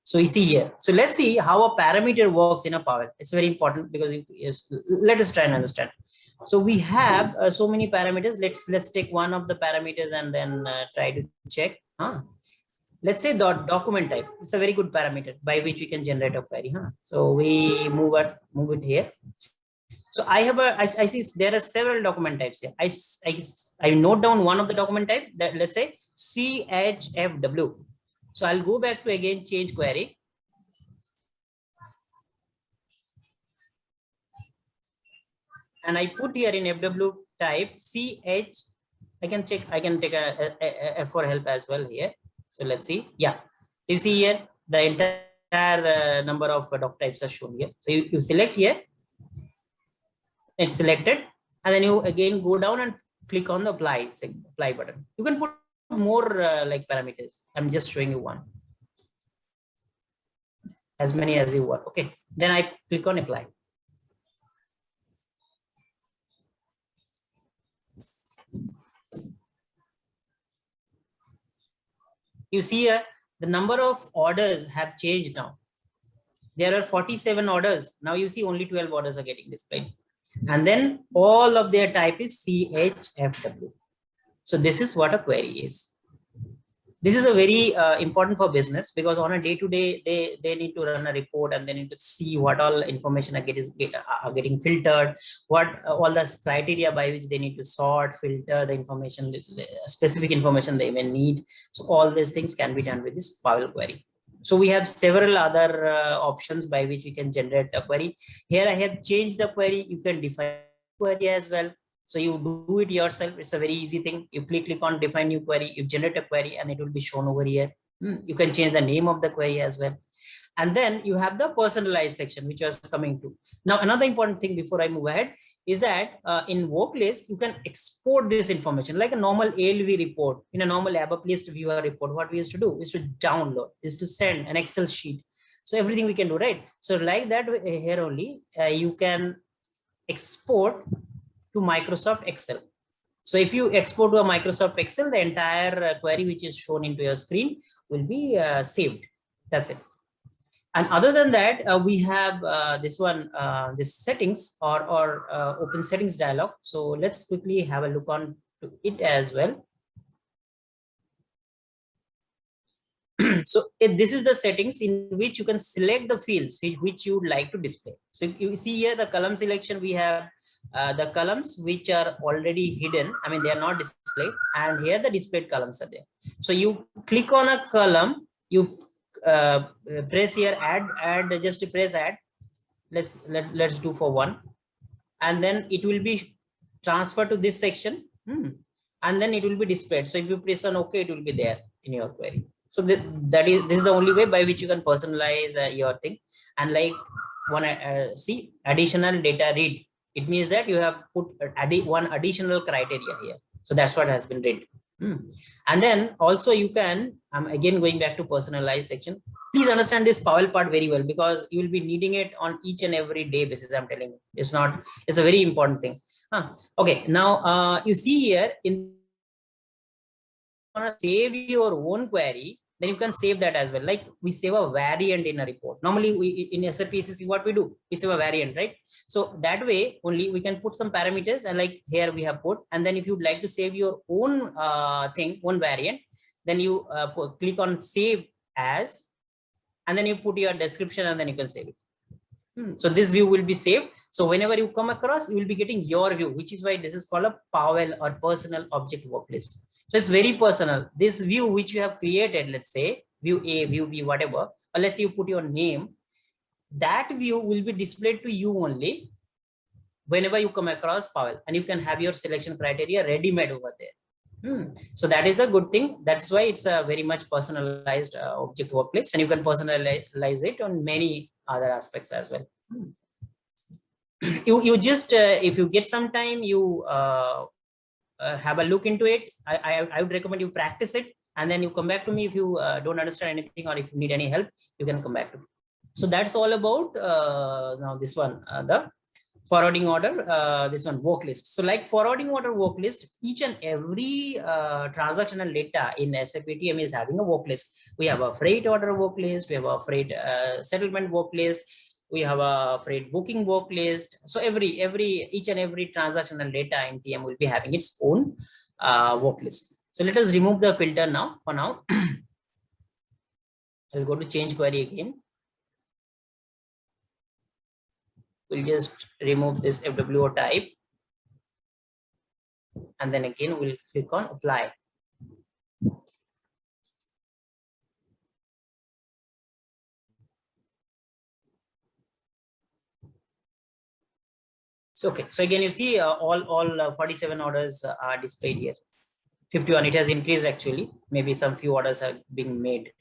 So you see here. So let's see how a parameter works in a Powell. It's very important because let us try and understand. So we have so many parameters. Let's take one of the parameters and then try to check. Let's say the document type. It's a very good parameter by which we can generate a query. So we move it here. So I see there are several document types here. I note down one of the document type, that let's say CHFW. So I'll go back to again change query. and I put here in FW type CH. I can check. I can take a F for help as well here. So let's see. Yeah, you see here the entire number of doc types are shown here. So you select here. It's selected, and then you again go down and click on the apply button. You can put more like parameters. I'm just showing you one, as many as you want. Okay, then I click on apply. You see here the number of orders have changed now. There are 47 orders. Now you see only 12 orders are getting displayed. And then all of their type is CHFW. So this is what a query is. This is a very important for business, because on a day-to-day, they need to run a report, and they need to see what all information are getting filtered, what all the criteria by which they need to sort, filter the information, specific information they may need. So all these things can be done with this Power query. So we have several other options by which we can generate a query. Here I have changed the query. You can define query as well. So you do it yourself. It's a very easy thing. You click on define new query, you generate a query, and it will be shown over here. You can change the name of the query as well. And then you have the personalized section, which I was coming to. Now, another important thing before I move ahead is that in Worklist, you can export this information like a normal ALV report. In a normal ABAP list viewer report, what we used to do is to download, is to send an Excel sheet. So everything we can do, right? So like that here only, you can export to Microsoft Excel. So if you export to a Microsoft Excel, the entire query which is shown into your screen will be saved. That's it. And other than that, we have this one, this settings or open settings dialog. So let's quickly have a look on to it as well. So this is the settings in which you can select the fields which you would like to display. So if you see here the column selection, we have the columns which are already hidden. I mean, they are not displayed, and here the displayed columns are there. So you click on a column, you press here add, just press add. Let's do for one, and then it will be transferred to this section, and then it will be displayed. So if you press on OK, it will be there in your query. So this is the only way by which you can personalize your thing. And like see additional data read, it means that you have put one additional criteria here. So that's what has been read. And then also you can, I'm again going back to personalized section. Please understand this Powell part very well, because you will be needing it on each and every day basis. I'm telling you, it's a very important thing. Okay, now you see here in save your own query, then you can save that as well. Like we save a variant in a report. Normally we in SAP ECC, what we do, we save a variant, right? So that way only we can put some parameters, and like here we have put, and then if you'd like to save your own own variant, then you click on save as, and then you put your description, and then you can save it. So this view will be saved. So whenever you come across, you will be getting your view, which is why this is called a Powell or personal object worklist. So it's very personal. This view which you have created, let's say view A, view B, whatever, or let's say you put your name, that view will be displayed to you only whenever you come across Powell, and you can have your selection criteria ready-made over there. So that is a good thing. That's why it's a very much personalized object worklist, and you can personalize it on many other aspects as well. You just if you get some time, you have a look into it. I would recommend you practice it, and then you come back to me if you don't understand anything, or if you need any help, you can come back to me. So that's all about now this one, the forwarding order, this one Worklist. So like forwarding order Worklist, each and every transactional data in SAP TM is having a Worklist. We have a freight order Worklist, we have a freight settlement Worklist, we have a freight booking Worklist. So each and every transactional data in TM will be having its own Worklist. So let us remove the filter now. For now, I'll go to change query again. We'll just remove this FWO type, and then again we'll click on apply. okay. So again, you see all 47 orders are displayed here. 51, it has increased actually. Maybe some few orders are being made,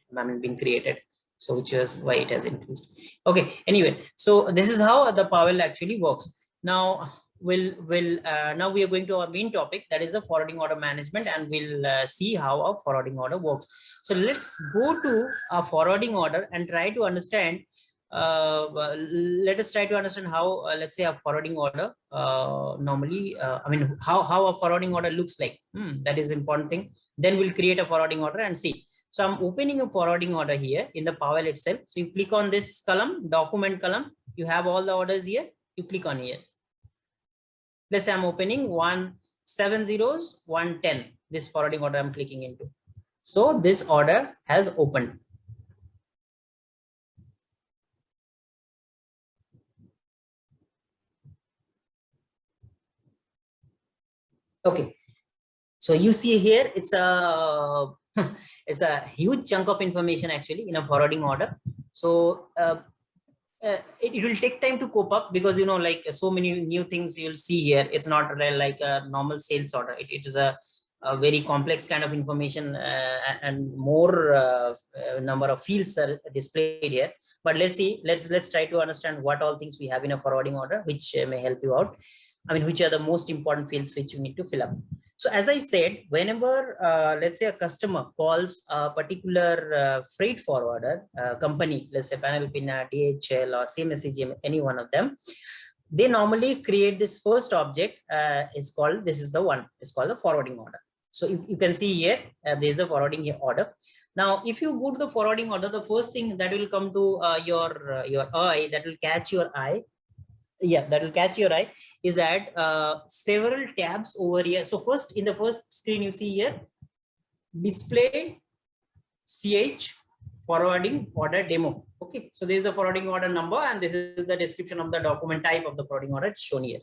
being created. So which is why it has increased. Okay. Anyway, so this is how the Powell actually works. Now now we are going to our main topic, that is the forwarding order management, and we'll see how a forwarding order works. So let's go to a forwarding order and try to understand. Let us try to understand how, let's say, a forwarding order normally, how a forwarding order looks like. That is important thing. Then we'll create a forwarding order and see. So I'm opening a forwarding order here in the Powell itself. So you click on this column, document column. You have all the orders here. You click on here. Let's say I'm opening 170, 110. This forwarding order I'm clicking into. So this order has opened. Okay, so you see here, it's a it's a huge chunk of information actually in a forwarding order. So it will take time to cope up, because like so many new things you'll see here. It's not like a normal sales order. It is a very complex kind of information, and more number of fields are displayed here. But let's see, let's try to understand what all things we have in a forwarding order, which may help you out. Which are the most important fields which you need to fill up. So as I said, whenever let's say a customer calls a particular freight forwarder company, let's say Panalpina, DHL, or CMSCGM, any one of them, they normally create this first object. It's called the forwarding order. So you can see here, there's the forwarding order. Now, if you go to the forwarding order, the first thing that will come to your eye, that will catch your eye, is that several tabs over here. So first, in the first screen, you see here, display CH forwarding order demo. Okay, so this is the forwarding order number, and this is the description of the document type of the forwarding order. It's shown here.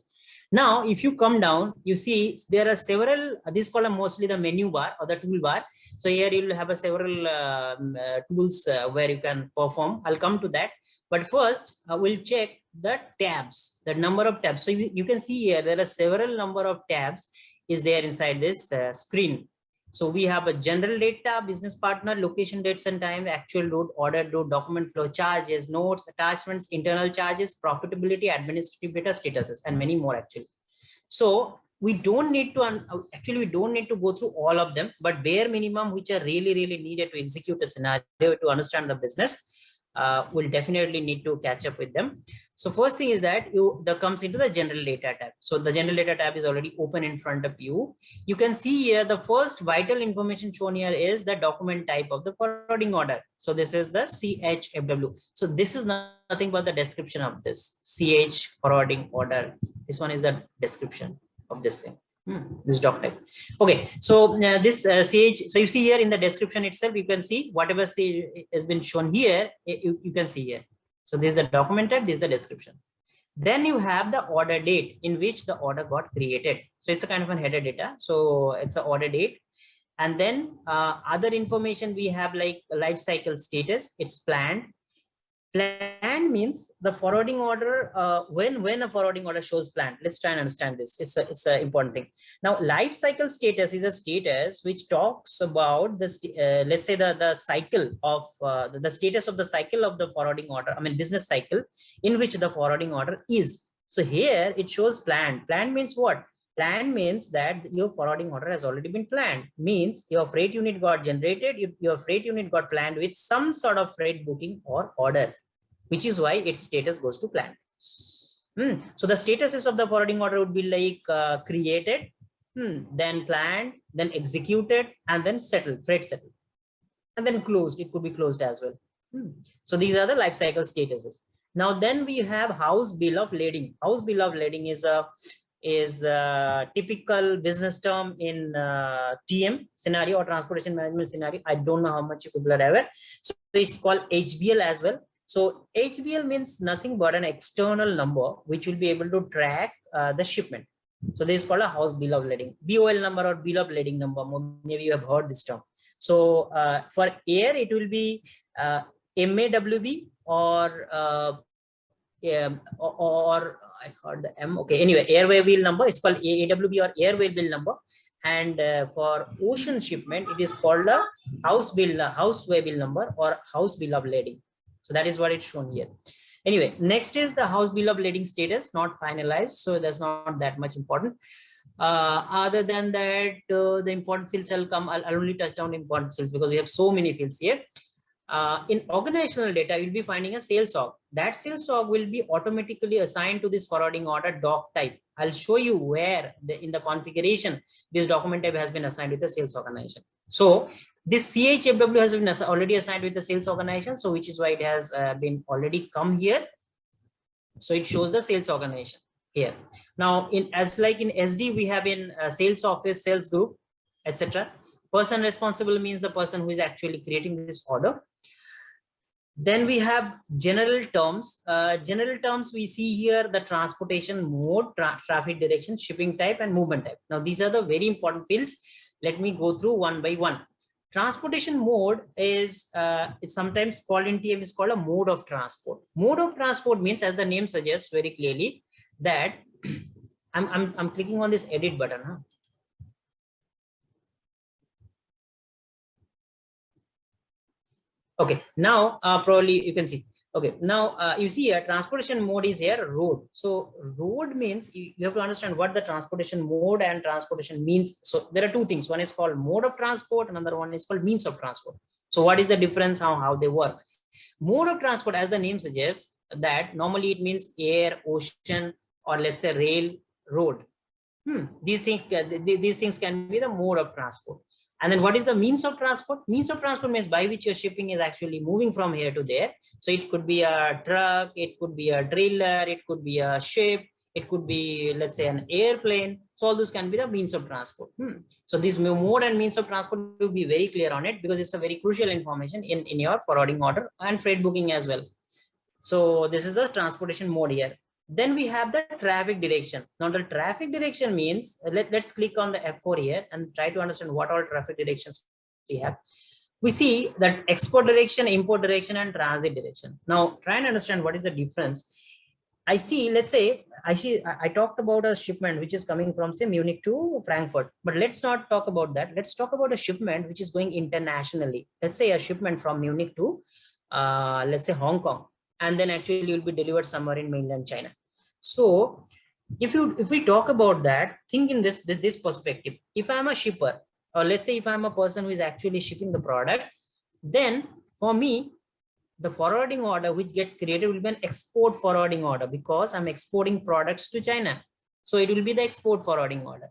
Now, if you come down, you see there are several. This column mostly the menu bar or the toolbar. So here you will have several tools where you can perform. I'll come to that. But first, we'll check the tabs, the number of tabs. So you can see here, there are several number of tabs is there inside this screen. So we have a general data, business partner, location, dates and time, actual load, order load, document flow, charges, notes, attachments, internal charges, profitability, administrative data, statuses, and many more actually. So we don't need to, we don't need to go through all of them, but bare minimum, which are really needed to execute a scenario, to understand the business, will definitely need to catch up with them. So first thing is that that comes into the general data tab. So the general data tab is already open in front of you. You can see here the first vital information shown here is the document type of the forwarding order. So this is the CHFW. So this is nothing but the description of this CH forwarding order. This one is the description of this thing. This doc type. Okay, so this CH, so you see here in the description itself, you can see whatever has been shown here, you can see here. So this is the document type, this is the description. Then you have the order date in which the order got created. So it's a kind of a header data. So it's an order date. And then other information we have, like life cycle status, it's planned. Planned means the forwarding order, when a forwarding order shows planned. Let's try and understand this. It's an important thing. Now, life cycle status is a status which talks about the let's say the cycle of the status of the cycle of the forwarding order. Business cycle in which the forwarding order is. So here it shows planned. Planned means what? Planned means that your forwarding order has already been planned. Means your freight unit got generated, your freight unit got planned with some sort of freight booking or order, which is why its status goes to planned. So the statuses of the forwarding order would be like created, then planned, then executed, and then settled, freight settled, and then closed. It could be closed as well. So these are the life cycle statuses. Now then we have house bill of lading. House bill of lading is a typical business term in TM scenario or transportation management scenario. I don't know how much you people are aware. So it's called HBL as well. So HBL means nothing but an external number which will be able to track the shipment. So this is called a house bill of lading, BOL number or bill of lading number. Maybe you have heard this term. So for air, it will be MAWB or I heard the M. Okay. Anyway, airway bill number. It's called AWB or airway bill number. And for ocean shipment, it is called a houseway bill number or house bill of lading. So that is what it's shown here. Anyway, next is the house bill of lading status, not finalized. So that's not that much important. Other than that, the important fields I'll only touch down important fields because we have so many fields here. In organizational data, you'll be finding a sales org. That sales org will be automatically assigned to this forwarding order doc type. I'll show you where in the configuration this document type has been assigned with the sales organization. So this CHFW has been already assigned with the sales organization, so which is why it has been already come here. So it shows the sales organization here. Now, as like in SD, we have in sales office, sales group, etc. Person responsible means the person who is actually creating this order. Then we have general terms. General terms, we see here the transportation mode, traffic direction, shipping type, and movement type. Now, these are the very important fields. Let me go through one by one. Transportation mode is, it's sometimes called in TM, is called a mode of transport. Mode of transport means, as the name suggests very clearly, that I'm clicking on this edit button. Huh? Okay, now probably you can see. Okay, now you see here transportation mode is here road. So road means you have to understand what the transportation mode and transportation means. So there are two things. One is called mode of transport, another one is called means of transport. So what is the difference, how they work? Mode of transport, as the name suggests, that normally it means air, ocean, or let's say rail, road. These things can be the mode of transport. And then what is the means of transport? Means of transport means by which your shipping is actually moving from here to there. So it could be a truck, it could be a trailer, it could be a ship, it could be, let's say, an airplane. So all those can be the means of transport. So this mode and means of transport will be very clear on it because it's a very crucial information in your forwarding order and freight booking as well. So this is the transportation mode here. Then we have the traffic direction. Now the traffic direction means, let's click on the F4 here and try to understand what all traffic directions we have. We see that export direction, import direction, and transit direction. Now try and understand what is the difference. I see, let's say, I talked about a shipment which is coming from, say, Munich to Frankfurt, but let's not talk about that. Let's talk about a shipment which is going internationally. Let's say a shipment from Munich to, let's say, Hong Kong. And then actually will be delivered somewhere in mainland China. So if we talk about that, think in this perspective. If I'm a shipper, or let's say if I'm a person who is actually shipping the product, then for me, the forwarding order which gets created will be an export forwarding order because I'm exporting products to China. So it will be the export forwarding order.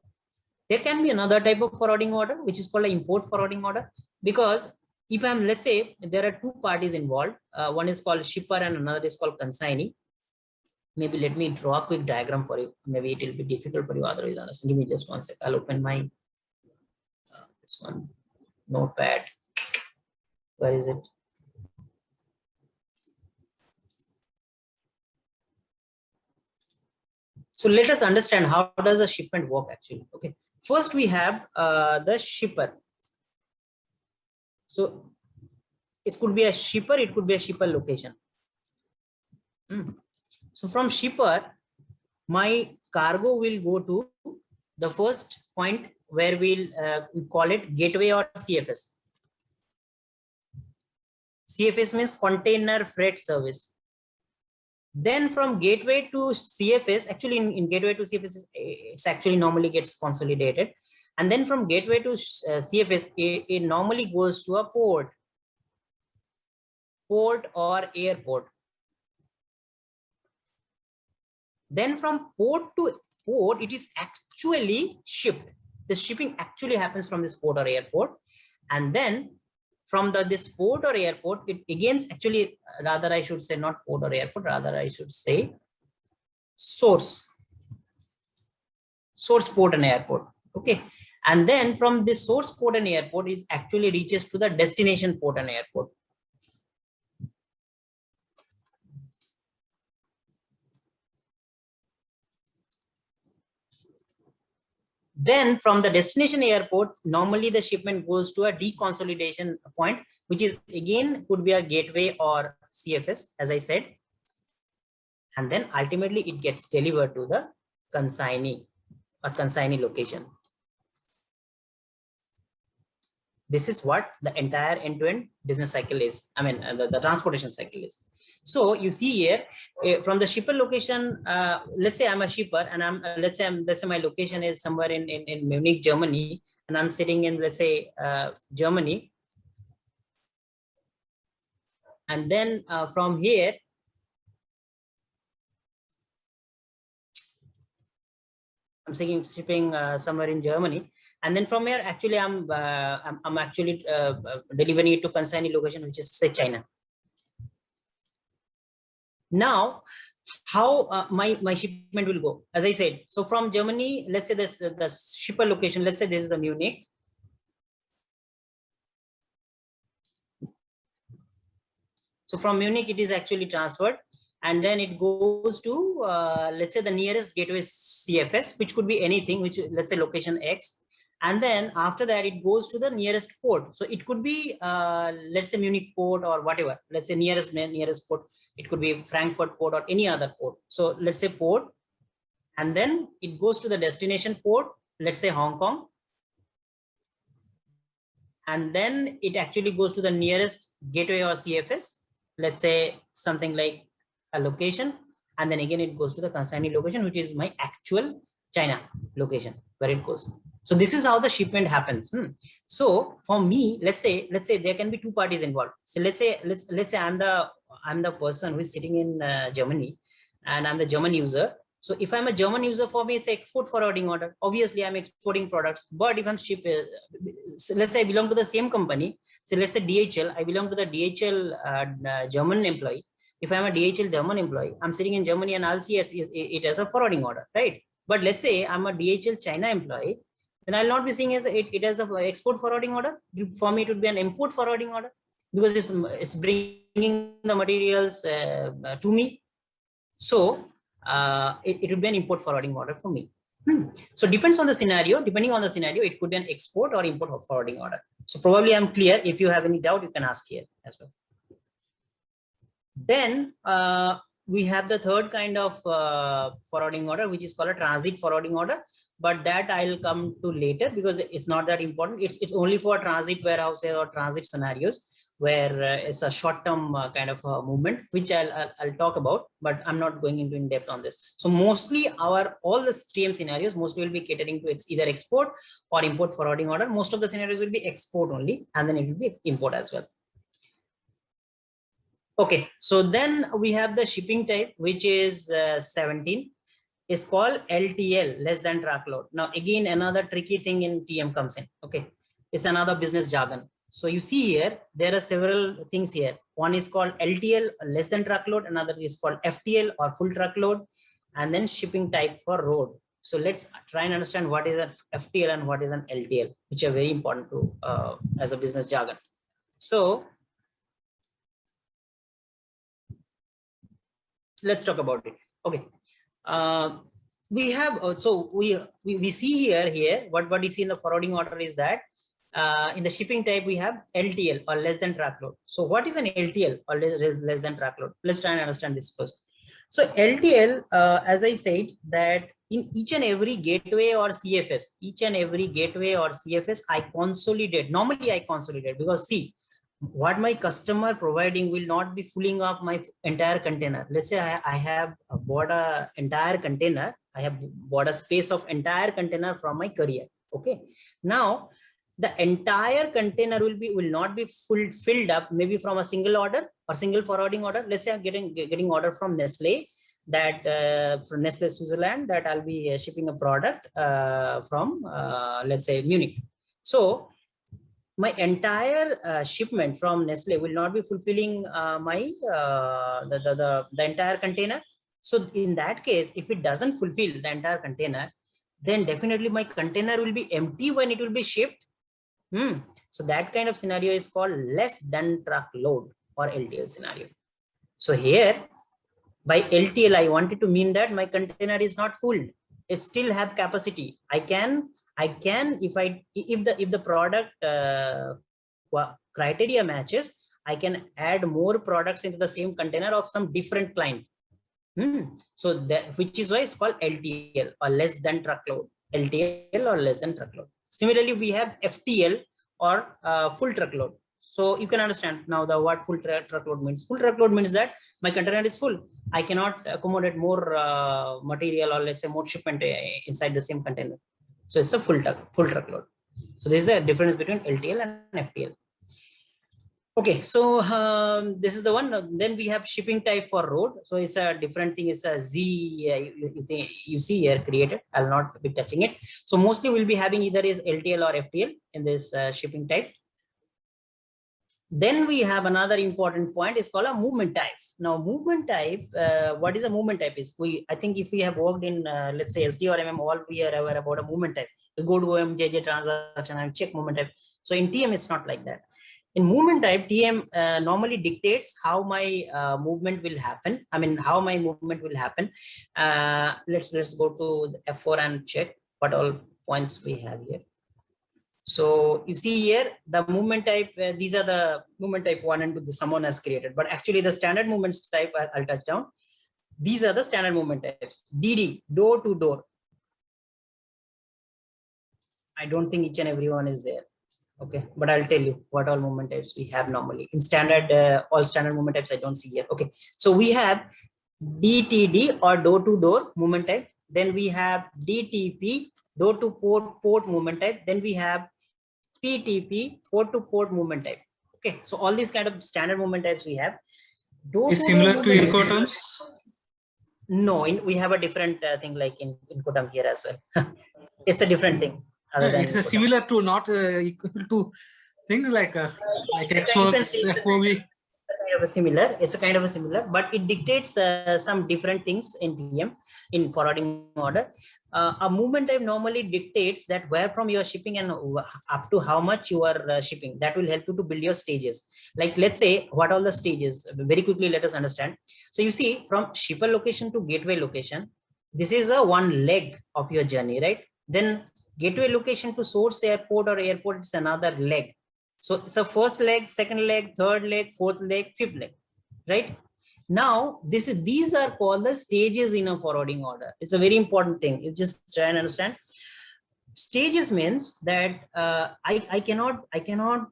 There can be another type of forwarding order, which is called an import forwarding order, because if I'm, let's say, there are two parties involved. One is called shipper and another is called consignee. Maybe let me draw a quick diagram for you. Maybe it will be difficult for you otherwise. Honestly, give me just one sec. I'll open my this one notepad. Where is it? So let us understand how does a shipment work actually. Okay. First we have the shipper. So it could be a shipper, it could be a shipper location. So from shipper, my cargo will go to the first point where we call it gateway or CFS. CFS means container freight service. Then from gateway to CFS, actually in gateway to CFS, it's actually normally gets consolidated. And then from gateway to CFS, it normally goes to a port or airport. Then from port to port, it is actually shipped. The shipping actually happens from this port or airport. And then from this port or airport, it again actually, rather I should say not port or airport, rather I should say source port and airport. Okay. And then from this source port and airport is actually reaches to the destination port and airport. Then from the destination airport, normally the shipment goes to a deconsolidation point, which is again could be a gateway or CFS, as I said. and then ultimately it gets delivered to the consignee or consignee location. This is what the entire end-to-end business cycle is. I mean, the transportation cycle is. So you see here from the shipper location, let's say I'm a shipper and let's say my location is somewhere in Munich, Germany, and I'm sitting in, let's say, Germany. And then from here, I'm shipping somewhere in Germany, and then from here, actually, I'm actually delivering it to consignee location, which is, say, China. Now, how my shipment will go? As I said, so from Germany, let's say this the shipper location. Let's say this is the Munich. So from Munich, it is actually transferred. And then it goes to, let's say, the nearest gateway CFS, which could be anything, which, let's say, location X. And then after that, it goes to the nearest port. So it could be, let's say, Munich port or whatever. Let's say nearest port. It could be Frankfurt port or any other port. So let's say port. And then it goes to the destination port, let's say Hong Kong. And then it actually goes to the nearest gateway or CFS, let's say something like a location, and then again it goes to the consignee location, which is my actual China location where it goes. So this is how the shipment happens. So for me, let's say there can be two parties involved. So let's say I'm the person who is sitting in Germany, and I'm the German user. So if I'm a German user, for me it's an export forwarding order. Obviously, I'm exporting products. But if I'm so let's say I belong to the same company. So let's say DHL, I belong to the DHL German employee. If I'm a DHL German employee, I'm sitting in Germany and I'll see it as a forwarding order, right? But let's say I'm a DHL China employee, then I'll not be seeing it as an export forwarding order. For me, it would be an import forwarding order because it's bringing the materials to me. So it would be an import forwarding order for me. So depends on the scenario. Depending on the scenario, it could be an export or import forwarding order. So probably I'm clear. If you have any doubt, you can ask here as well. Then we have the third kind of forwarding order, which is called a transit forwarding order. But that I'll come to later because it's not that important. It's only for transit warehouses or transit scenarios where it's a short-term kind of movement, which I'll talk about, but I'm not going into in depth on this. So mostly all the TM scenarios mostly will be catering to either export or import forwarding order. Most of the scenarios will be export only, and then it will be import as well. Okay, so then we have the shipping type, which is 17. Is called LTL, less than truckload. Now, again, another tricky thing in TM comes in. Okay, it's another business jargon. So you see here, there are several things here. One is called LTL, less than truckload. Another is called FTL or full truckload, and then shipping type for road. So let's try and understand what is an FTL and what is an LTL, which are very important to as a business jargon. So let's talk about it. Okay. We have also we see here what you see in the forwarding order is that in the shipping type we have LTL or less than truckload. So what is an LTL or less than truckload? Let's try and understand this first. So LTL, as I said, that in each and every gateway or CFS, I consolidate. Normally I consolidate because see, what my customer providing will not be filling up my entire container. Let's say I have bought a entire container. I have bought a space of entire container from my courier. Okay. Now the entire container will not be filled up maybe from a single order or single forwarding order. Let's say I'm getting order from Nestle, that from Nestle Switzerland, that I'll be shipping a product from let's say Munich. So my entire shipment from Nestle will not be fulfilling my the entire container. So in that case, if it doesn't fulfill the entire container, then definitely my container will be empty when it will be shipped. So that kind of scenario is called less than truckload or LTL scenario. So here by LTL, I wanted to mean that my container is not full. It still have capacity. I can if the product criteria matches, I can add more products into the same container of some different client. So that, which is why it's called LTL, or less than truckload. LTL or less than truckload. Similarly, we have FTL, or full truckload. So you can understand now the what full truckload means. Full truckload means that my container is full. I cannot accommodate more material, or let's say more shipment inside the same container. So it's a full truckload. So this is the difference between LTL and FTL. Okay, so this is the one. Then we have shipping type for road. So it's a different thing. It's a Z. You see here created. I'll not be touching it. So mostly we'll be having either is LTL or FTL in this shipping type. Then we have another important point is called a movement type. Now movement type, what is a movement type is I think if we have worked in let's say SD or MM, all we are aware about a movement type. We go to OMJJ transaction and check movement type. So in TM it's not like that. In movement type, TM normally dictates how my movement will happen. I mean, how my movement will happen. Let's go to the F4 and check what all points we have here. So you see here the movement type, these are the movement type 1 and 2 someone has created, but actually the standard movements type I'll touch down. These are the standard movement types. DD, door to door. I don't think each and every one is there. Okay, but I'll tell you what all movement types we have normally. In standard, all standard movement types I don't see here. Okay, so we have DTD or door to door movement type. Then we have DTP, door to port movement type. Then we have PTP, port to port movement type. Okay, so all these kind of standard movement types we have. Is similar to Incoterms? No, we have a different thing like in Incoterm here as well. It's a different thing. It's a similar to, not equal to things like Xworks, FOV. It's a kind of a similar, but it dictates some different things in TM, in forwarding order. A movement type normally dictates that where from you are shipping and up to how much you are shipping. That will help you to build your stages. Like let's say what all the stages, very quickly let us understand. So you see from shipper location to gateway location, this is a one leg of your journey, right? Then gateway location to source airport or airport, it's another leg. So it's a first leg, second leg, third leg, fourth leg, fifth leg, right? Now these are called the stages in a forwarding order. It's a very important thing. You just try and understand. Stages means that I cannot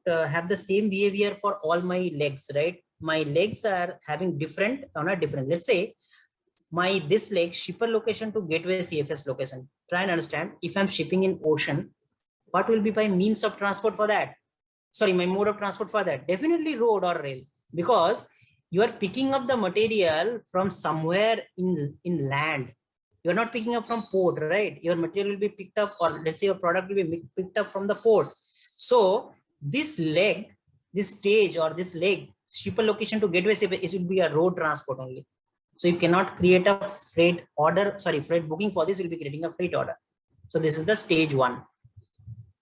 have the same behavior for all my legs, right? My legs are having different on a different. Let's say this leg shipper location to gateway CFS location. Try and understand, if I'm shipping in ocean, what will be my means of transport for that? Sorry, my mode of transport for that? Definitely road or rail, because you are picking up the material from somewhere in land. You're not picking up from port, right? Your material will be picked up, or let's say your product will be picked up from the port. So this leg, this stage or this leg, shipper location to gateway CFS, it will be a road transport only. So you cannot create a freight order, sorry, freight booking for this, will be creating a freight order. So this is the stage 1.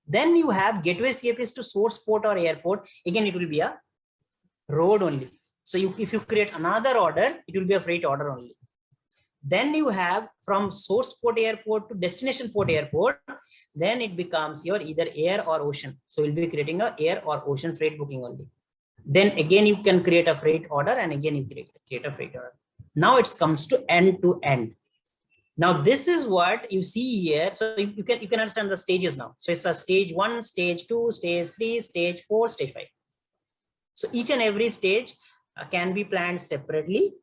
Then you have gateway CFS to source port or airport. Again, it will be a road only. So if you create another order, it will be a freight order only. Then you have from source port airport to destination port airport, then it becomes your either air or ocean. So you'll be creating a air or ocean freight booking only. Then again, you can create a freight order, and again you create a freight order. Now it comes to end to end. Now this is what you see here. So you can understand the stages now. So it's a stage 1, stage 2, stage 3, stage 4, stage 5. So each and every stage can be planned separately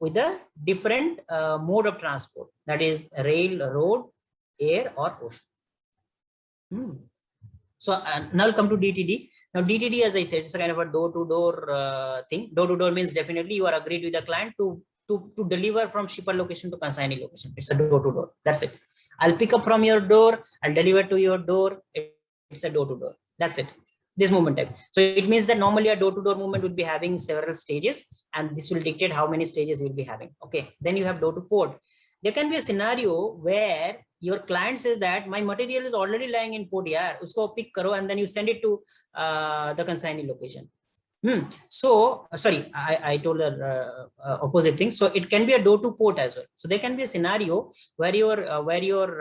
with a different mode of transport, that is rail, road, air, or ocean. So now come to DTD. Now DTD, as I said, it's a kind of a door-to-door thing. Door-to-door means definitely you are agreed with the client to deliver from shipper location to consignee location. It's a door-to-door. That's it. I'll pick up from your door. I'll deliver to your door. It's a door-to-door. That's it. This movement type. So it means that normally a door-to-door movement will be having several stages, and this will dictate how many stages you will be having. Okay. Then you have door-to-port. There can be a scenario where your client says that my material is already lying in port, yaar, usko pick karo, and then you send it to the consignee location. So sorry, I told the opposite thing. So it can be a door to port as well. So there can be a scenario where your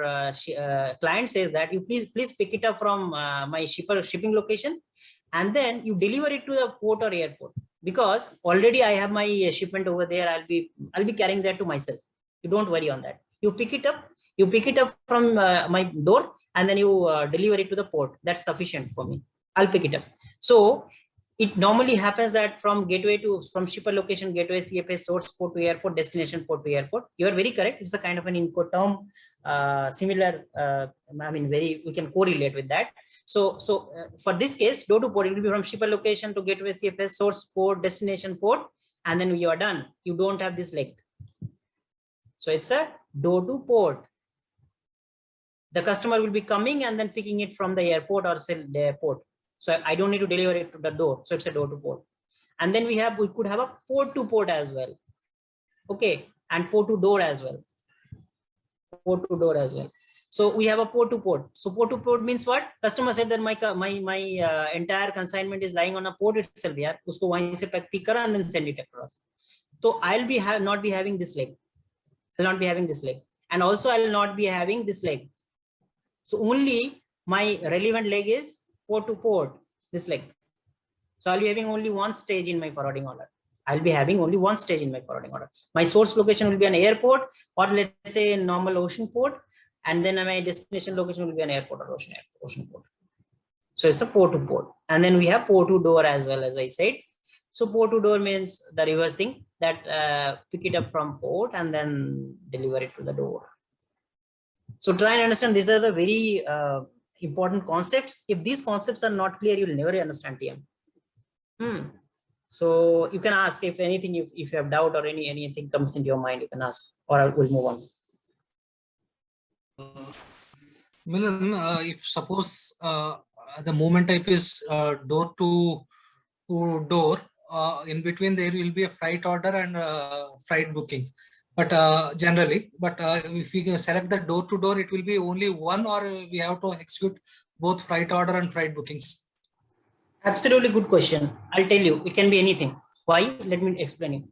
client says that you please pick it up from my shipping location, and then you deliver it to the port or airport. because already I have my shipment over there. I'll be carrying that to myself. You don't worry on that. You pick it up from my door, and then you deliver it to the port. That's sufficient for me. I'll pick it up. So it normally happens that from shipper location, gateway, CFS, source port to airport, destination port to airport. You are very correct. It's a kind of an Incoterm, similar. We can correlate with that. So for this case, door to port, it will be from shipper location to gateway, CFS, source port, destination port, and then you are done. You don't have this leg. So it's a door to port. The customer will be coming and then picking it from the airport or say the airport. So I don't need to deliver it to the door. So it's a door to port. And then we could have a port to port as well. Okay. And port to door as well. Port to door as well. So we have a port to port. So port to port means what? Customer said that my entire consignment is lying on a port itself. Yeah. Usko wahin se pick kara and then send it across. So I'll not be having this leg. I'll not be having this leg. And also I'll not be having this leg. So only my relevant leg is port to port, this leg. So I'll be having only one stage in my forwarding order. I'll be having only one stage in my forwarding order. My source location will be an airport, or let's say a normal ocean port, and then my destination location will be an airport or ocean port. So it's a port to port. And then we have port to door as well, as I said. So port to door means the reverse thing, that pick it up from port and then deliver it to the door. So try and understand, these are the very important concepts. If these concepts are not clear, you'll never understand TM. So you can ask if anything, if you have doubt or anything comes into your mind, you can ask, or we'll move on. Milan, if suppose the movement type is door to door, in between there will be a freight order and freight booking. But generally, if we select the door to door, it will be only one, or we have to execute both freight order and freight bookings. Absolutely good question. I'll tell you, it can be anything. Why? Let me explain it.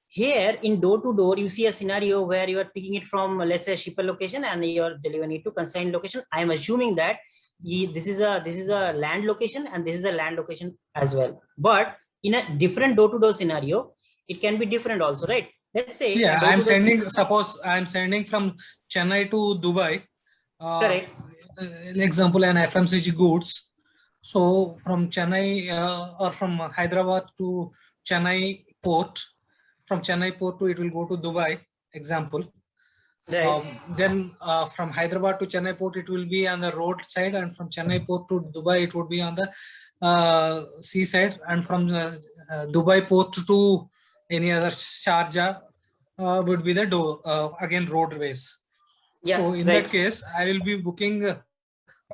Here in door to door, you see a scenario where you are picking it from, let's say, a shipper location and you are delivering it to consigned location. I am assuming that this is a land location and this is a land location as well. But in a different door to door scenario, it can be different also, right? Let's say, yeah, suppose I'm sending from Chennai to Dubai. Correct. Example, an FMCG goods. So from Chennai or from Hyderabad to Chennai port, from Chennai port to it will go to Dubai, example. Right. Then from Hyderabad to Chennai port, it will be on the road side, and from Chennai port to Dubai, it would be on the sea side, and from Dubai port to any other Sharjah would be the door, again roadways. Yeah, so in that case, I will be booking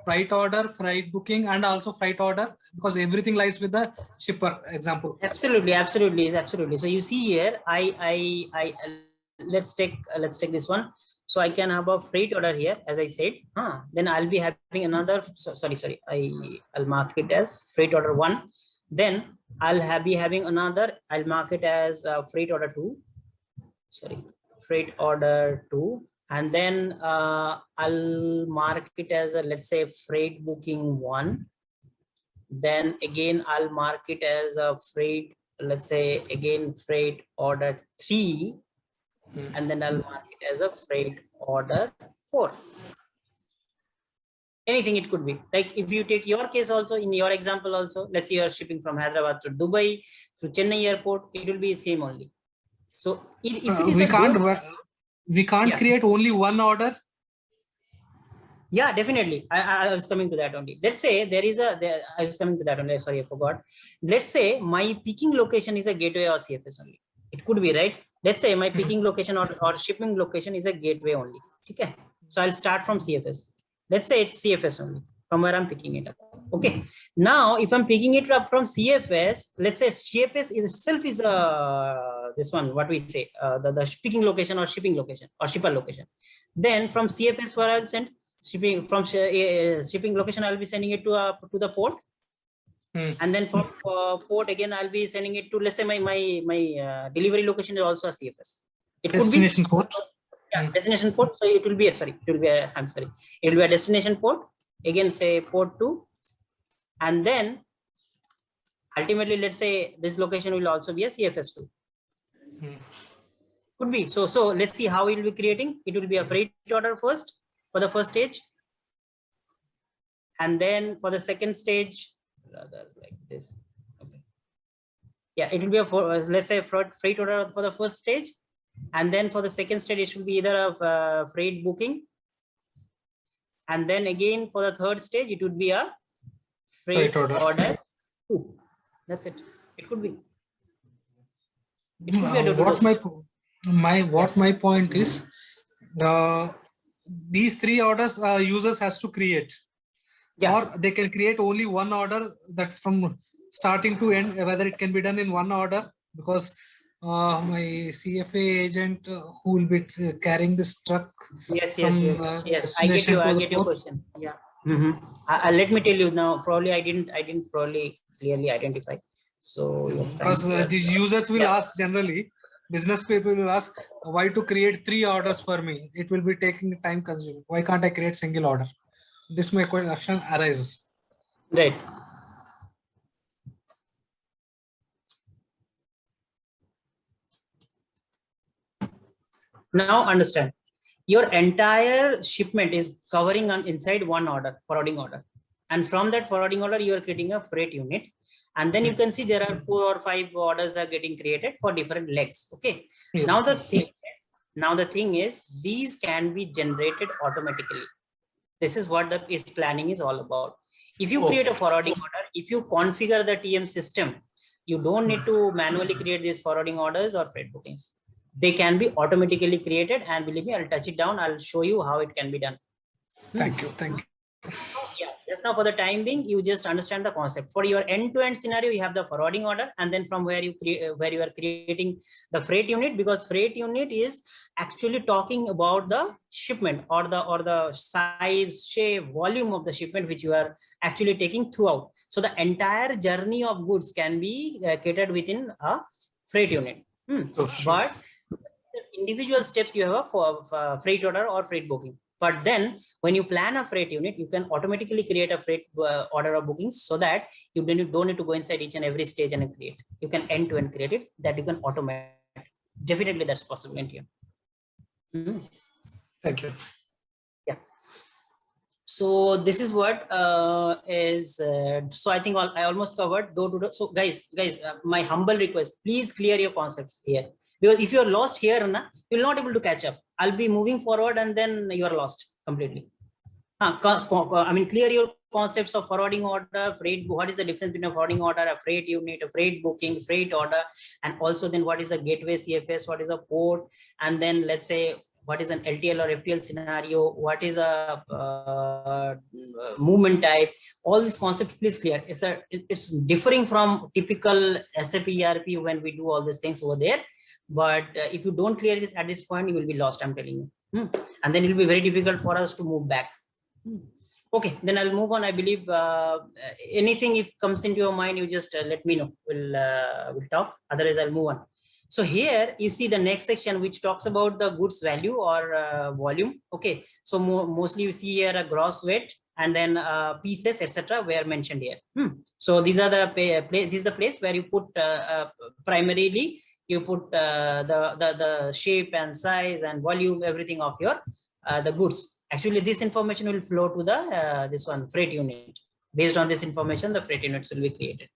freight order, freight booking, and also freight order, because everything lies with the shipper, example. Absolutely. So you see here, let's take this one. So I can have a freight order here, as I said. Then I'll be having another. Sorry. I'll mark it as freight order 1. Then I'll be having another. I'll mark it as freight order 2. Freight order 2. And then I'll mark it as let's say freight booking 1. Then again, I'll mark it as a freight, let's say again, freight order 3. And then I'll mark it as a freight order 4. Anything it could be. Like if you take your case also, in your example also, let's say you're shipping from Hyderabad to Dubai, to Chennai airport, it will be the same only. So if it is we can't create only one order. Yeah, definitely. I was coming to that only. Let's say I was coming to that only. Sorry, I forgot. Let's say my picking location is a gateway or CFS only. It could be, right? Let's say my picking location or shipping location is a gateway only. Okay. So I'll start from CFS. Let's say it's CFS only, from where I'm picking it up. Okay. Now, if I'm picking it up from CFS, let's say CFS itself is this one, what we say, the picking location or shipping location or shipper location. Then from CFS, where I'll send shipping from shipping location, I'll be sending it to the port. And then from port again, I'll be sending it to, let's say my delivery location is also a CFS. It destination port. Yeah, destination port. So it will be it will be a destination port. Again, say port 2, and then ultimately, let's say this location will also be a CFS2. Could be. So let's see how it will be creating. It will be a freight order first for the first stage. And then for the second stage, rather like this. Okay. Yeah, it will be let's say freight order for the first stage. And then for the second stage, it should be either a freight booking. And then again, for the third stage, it would be a freight order. That's it. It could be. It could be what my point is, these three orders users has to create, or they can create only one order, that from starting to end, whether it can be done in one order, because my CFA agent who will be carrying this truck. Yes. I get your question. Yeah. Let me tell you now. Probably I didn't probably clearly identify. So because these users will ask, generally business people will ask, why to create three orders for me? It will be taking time consuming. Why can't I create single order? This my question arises. Right. Now understand, your entire shipment is covering on inside one order, forwarding order. And from that forwarding order, you are creating a freight unit. And then you can see there are 4 or 5 orders are getting created for different legs. Okay. Yes, now the thing is, these can be generated automatically. This is what the planning is all about. If you create a forwarding order, if you configure the TM system, you don't need to manually create these forwarding orders or freight bookings. They can be automatically created, and believe me, I'll touch it down. I'll show you how it can be done. Thank you. Yeah, just now for the time being, you just understand the concept. For your end-to-end scenario, you have the forwarding order, and then from where you are creating the freight unit, because freight unit is actually talking about the shipment or the size, shape, volume of the shipment which you are actually taking throughout. So the entire journey of goods can be catered within a freight unit. But individual steps you have for freight order or freight booking. But then when you plan a freight unit, you can automatically create a freight order of bookings, so that you don't need to go inside each and every stage and create. You can end-to-end create it, that you can automate. Definitely that's possible in here. Thank you. Yeah. So this is what so I think I almost covered So guys, my humble request, please clear your concepts here, because if you're lost here, you'll not able to catch up. I'll be moving forward and then you are lost completely. I mean, clear your concepts of forwarding order, freight. What is the difference between a forwarding order, a freight unit, a freight booking, freight order, and also then what is a gateway CFS, what is a port, and then let's say what is an LTL or FTL scenario, what is a movement type. All these concepts, please clear. It's differing from typical SAP ERP when we do all these things over there. But if you don't clear it at this point, you will be lost, I'm telling you. And then it will be very difficult for us to move back. Okay, then I'll move on. I believe anything if comes into your mind, you just let me know. We'll talk. Otherwise, I'll move on. So here you see the next section, which talks about the goods value or volume. Okay, so mostly you see here a gross weight, and then pieces, etc. were mentioned here. So these are the this is the place where you put primarily you put the shape and size and volume, everything of your the goods. Actually, this information will flow to the this one freight unit. Based on this information, the freight units will be created.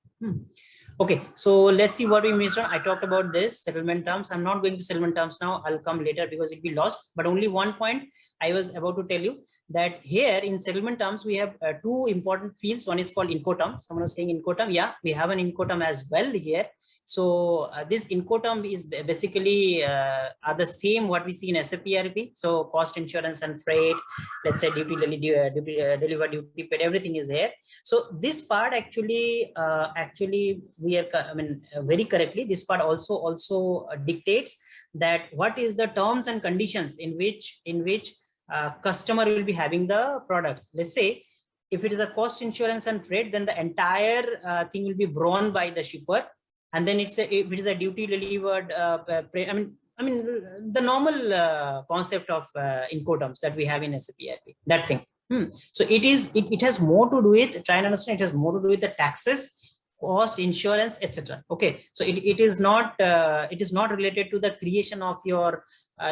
Okay, so let's see what we missed on. I talked about this settlement terms. I'm not going to settlement terms now. I'll come later because it'll be lost. But only one point I was about to tell you, that here in settlement terms, we have 2 important fields. One is called Incoterm. Someone was saying Incoterm. Yeah, we have an Incoterm as well here. So this Incoterm is basically are the same what we see in SAP ERP. So cost, insurance, and freight. Let's say duty, deliver, duty paid, everything is here. So this part actually we are, I mean, very correctly, this part also dictates that what is the terms and conditions in which customer will be having the products. Let's say if it is a cost, insurance, and freight, then the entire thing will be borne by the shipper. And then if it is a duty delivered, I mean the normal concept of Incoterms that we have in SAP ERP, that thing. So it has more to do with, try and understand, it has more to do with the taxes cost, insurance, etc. Okay, so it is not related to the creation of your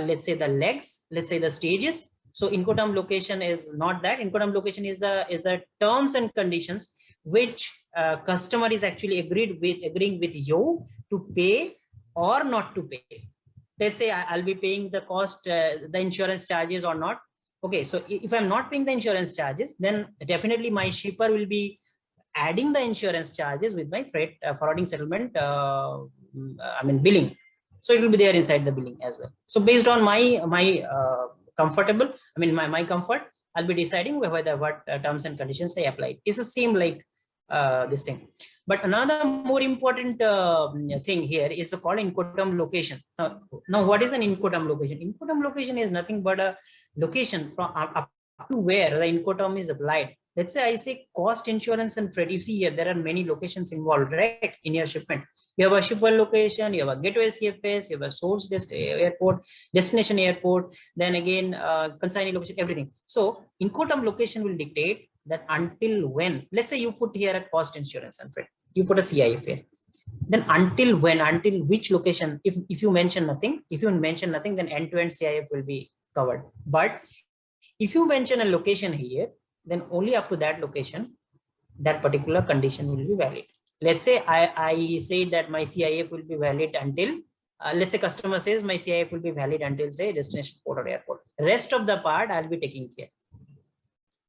let's say the legs, let's say the stages. So Incoterm location is not that. Incoterm location is the terms and conditions which customer is actually agreeing with you to pay or not to pay. Let's say I'll be paying the cost, the insurance charges or not. Okay, so if I'm not paying the insurance charges, then definitely my shipper will be adding the insurance charges with my freight forwarding settlement, billing. So it will be there inside the billing as well. So based on my comfortable, my comfort, I'll be deciding whether what terms and conditions I apply. It's the same like this thing. But another more important thing here is called Incoterm location. Now, what is an Incoterm location? Incoterm location is nothing but a location from up to where the Incoterm is applied. Let's say I say cost, insurance, and freight. You see here, there are many locations involved, right, in your shipment. You have a shipper location, you have a gateway CFS, you have a source airport, destination airport, then again, consignee location, everything. So Incoterm location will dictate that until when, let's say you put here a cost, insurance, and freight, you put a CIF here. Then until when, until which location, if you mention nothing, then end-to-end CIF will be covered. But if you mention a location here, then only up to that location, that particular condition will be valid. Let's say I say that my CIF will be valid until, let's say customer says my CIF will be valid until say destination port or airport. Rest of the part I'll be taking care.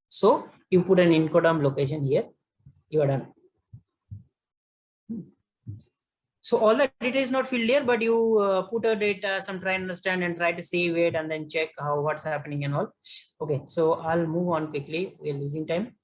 So you put an Incoterm location here, you are done. So all the data is not filled here, but you put a data, some try and understand and try to save it and then check what's happening and all. Okay, so I'll move on quickly. We're losing time.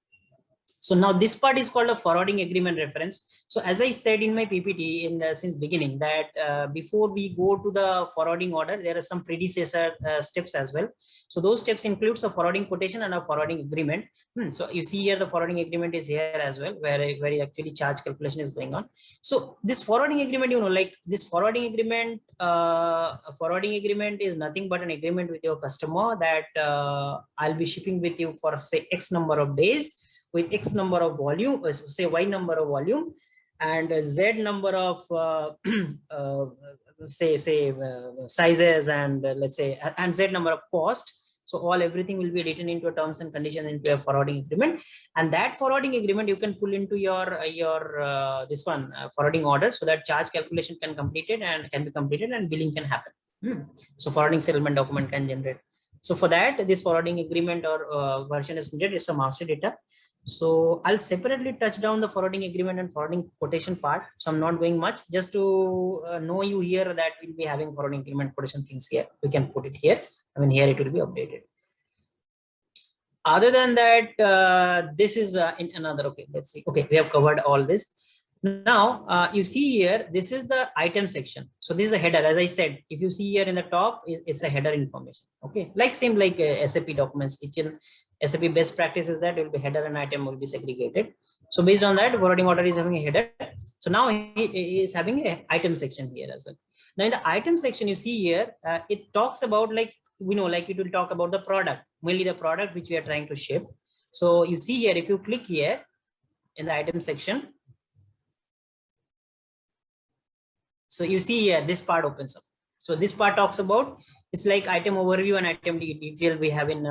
So now this part is called a forwarding agreement reference. So as I said in my PPT since beginning that before we go to the forwarding order, there are some predecessor steps as well. So those steps includes a forwarding quotation and a forwarding agreement. So you see here the forwarding agreement is here as well, where actually charge calculation is going on. So this forwarding agreement, like this forwarding agreement is nothing but an agreement with your customer that I'll be shipping with you for say X number of days, with X number of volume, say Y number of volume, and Z number of sizes, and let's say and Z number of cost. So everything will be written into a terms and conditions into a forwarding agreement, and that forwarding agreement you can pull into your this one forwarding order, so that charge calculation can be completed and billing can happen. So forwarding settlement document can generate. So for that, this forwarding agreement or version is needed. It's a master data. So I'll separately touch down the forwarding agreement and forwarding quotation part. So I'm not going much, just to know you here that we'll be having forwarding agreement quotation things here. We can put it here. Here it will be updated. Other than that, this is in another. Okay, let's see. Okay, we have covered all this. Now you see here, this is the item section. So this is a header. As I said, if you see here in the top, it's a header information. Okay, same like SAP documents. Each in SAP best practice is that it will be header and item will be segregated. So based on that, forwarding order is having a header. So now he is having an item section here as well. Now in the item section, you see here, it talks about it will talk about the product, mainly the product which we are trying to ship. So you see here, if you click here in the item section, so you see here, this part opens up. So this part talks about, it's like item overview and item detail we have in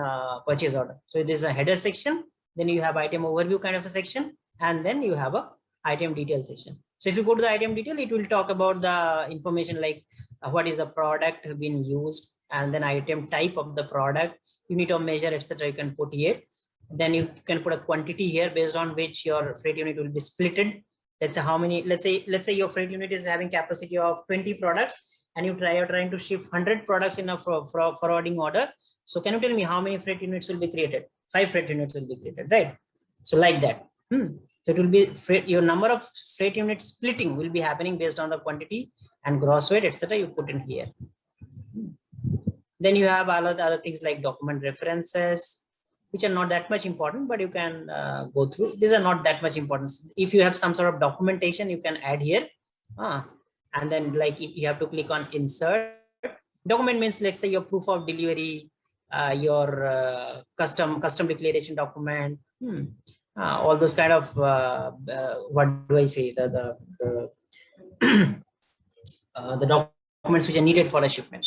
purchase order. So there's a header section, then you have item overview kind of a section, and then you have a item detail section. So if you go to the item detail, it will talk about the information like what is the product being used, and then item type of the product, unit of measure, etc. You can put here. Then you can put a quantity here based on which your freight unit will be splitted. Let's say how many, let's say your freight unit is having capacity of 20 products, and you're trying to ship 100 products in a forwarding order. So can you tell me how many freight units will be created? 5 freight units will be created, right? So like that. So it will be your number of freight units splitting will be happening based on the quantity and gross weight, etc. You put in here. Then you have other things like document references, which are not that much important, but you can go through. These are not that much important. If you have some sort of documentation, you can add here. And then you have to click on insert. Document means, let's say your proof of delivery, your custom declaration document, all those kind of what do I say, the documents which are needed for a shipment.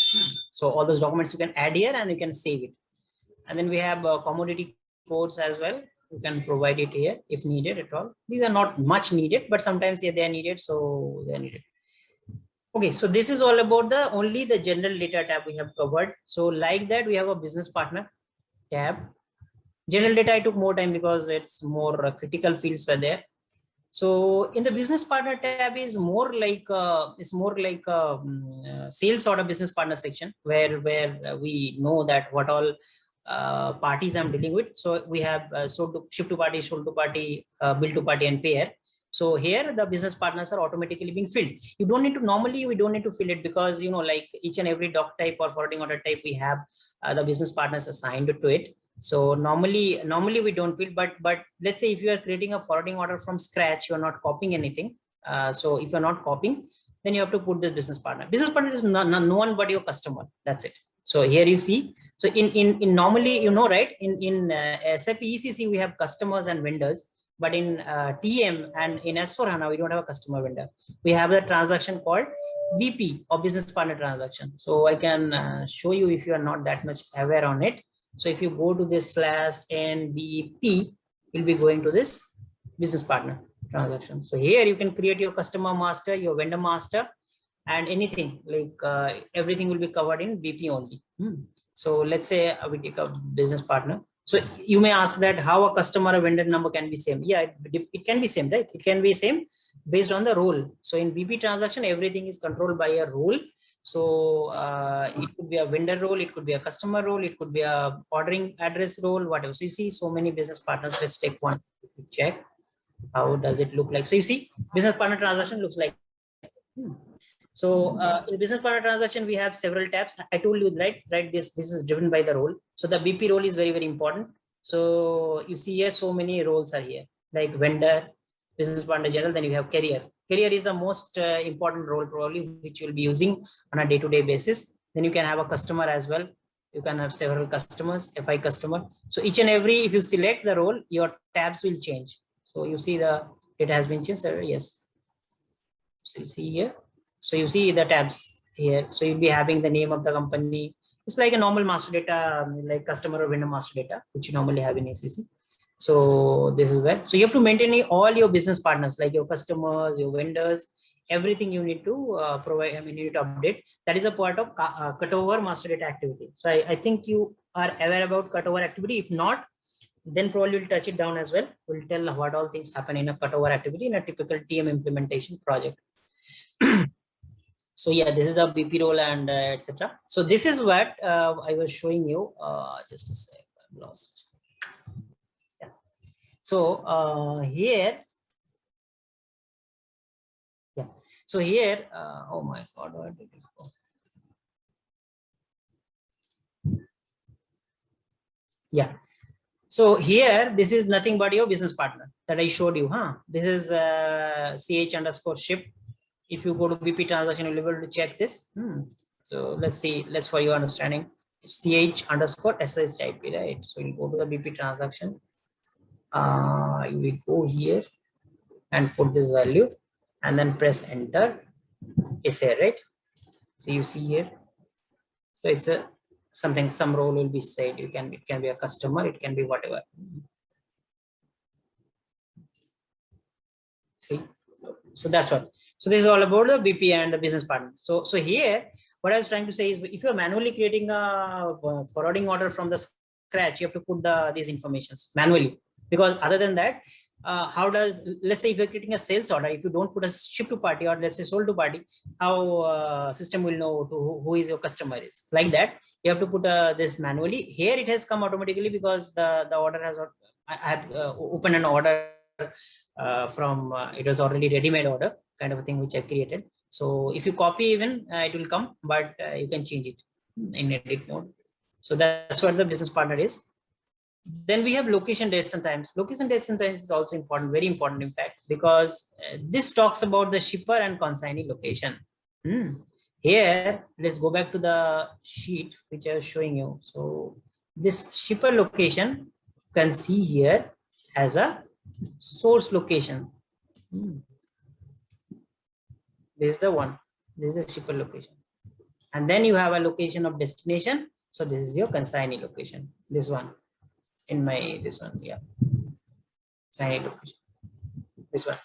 So all those documents you can add here and you can save it. And then we have commodity codes as well. You can provide it here if needed at all. These are not much needed, but sometimes yeah, they are needed, so they are needed. Okay, so this is all about only the general data tab we have covered. So like that, we have a business partner tab. General data I took more time because it's more critical fields were there. So in the business partner tab is more like sales order business partner section where we know that what all parties I'm dealing with. So we have ship to party, sold to party, bill to party, and payer. So here the business partners are automatically being filled. You don't need to, normally we don't need to fill it because, you know, like each and every doc type or forwarding order type, we have the business partners assigned to it. So normally we don't fill, but let's say if you are creating a forwarding order from scratch, you're not copying anything. So if you're not copying, then you have to put the business partner. Business partner is no one but your customer. That's it. So here you see, so in normally, you know, right, in SAP ECC, we have customers and vendors, but in TM and in S4HANA, we don't have a customer vendor. We have a transaction called BP or business partner transaction. So I can show you if you are not that much aware on it. So if you go to this /NBP, you'll be going to this business partner transaction. So here you can create your customer master, your vendor master, and anything like everything will be covered in BP only. So let's say we take a business partner. So you may ask that how a customer or vendor number can be same. Yeah, it can be same, right? It can be same based on the role. So in BP transaction, everything is controlled by a role. So it could be a vendor role, it could be a customer role, it could be a ordering address role, whatever. So you see so many business partners. Let's take one to check. How does it look like? So you see business partner transaction looks like. So in business partner transaction, we have several tabs. I told you, right? This is driven by the role. So the BP role is very, very important. So you see here, so many roles are here, like vendor, business partner general, then you have carrier. Carrier is the most important role probably, which you'll be using on a day-to-day basis. Then you can have a customer as well. You can have several customers, FI customer. So each and every, if you select the role, your tabs will change. So you see it has been changed. Yes. So you see here. So you see the tabs here. So you'll be having the name of the company. It's like a normal master data, like customer or vendor master data, which you normally have in ACC. So this is where. So you have to maintain all your business partners, like your customers, your vendors, everything you need to provide. I mean, you need to update. That is a part of cutover master data activity. So I think you are aware about cutover activity. If not, then probably we'll touch it down as well. We'll tell what all things happen in a cutover activity in a typical TM implementation project. So yeah, this is a BP role and etc. So this is what I was showing you. Just a sec, I'm lost. Yeah. So here, yeah. So here, oh my God, where did it go? Yeah. So here, this is nothing but your business partner that I showed you. This is ch_ship. If you go to BP transaction, you'll be able to check this. So let's see, let's for your understanding, ch_sh type, right? So you go to the BP transaction. You will go here and put this value and then press enter. It's here, right? So you see here. So it's a something, some role will be said. It can be a customer, it can be whatever. See. So that's what. So this is all about the BP and the business partner. So here, what I was trying to say is, if you're manually creating a forwarding order from the scratch, you have to put these informations manually, because other than that, how does, let's say if you're creating a sales order, if you don't put a ship to party or let's say sold to party, how system will know who is your customer is, like that. You have to put this manually. Here it has come automatically because the order has, I have opened an order from it was already ready-made order kind of a thing which I created. So if you copy even it will come, but you can change it in edit mode. So that's what the business partner is. Then we have location, dates and times. Location, dates and times is also important, very important in fact, because this talks about the shipper and consignee location. Here, let's go back to the sheet which I was showing you. So this shipper location you can see here as a source location. This is the one. This is the shipper location. And then you have a location of destination. So this is your consignee location. This one in my, this one, yeah. Consignee location. This one.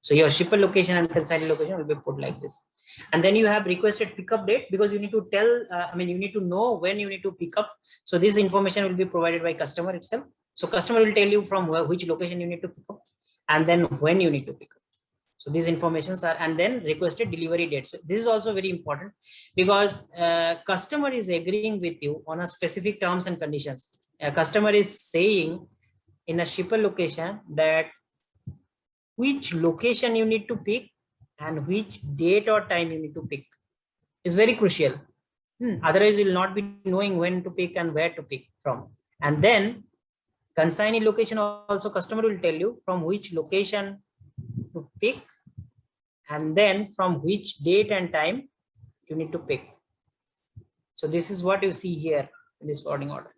So your shipper location and consignee location will be put like this. And then you have requested pickup date, because you need to tell, you need to know when you need to pick up. So this information will be provided by customer itself. So customer will tell you from which location you need to pick up and then when you need to pick up. So these informations are, and then requested delivery date. So this is also very important, because customer is agreeing with you on a specific terms and conditions. A customer is saying in a shipper location that which location you need to pick and which date or time you need to pick is very crucial. Otherwise, you will not be knowing when to pick and where to pick from. And then consignee location also, customer will tell you from which location to pick and then from which date and time you need to pick. So this is what you see here in this forwarding order.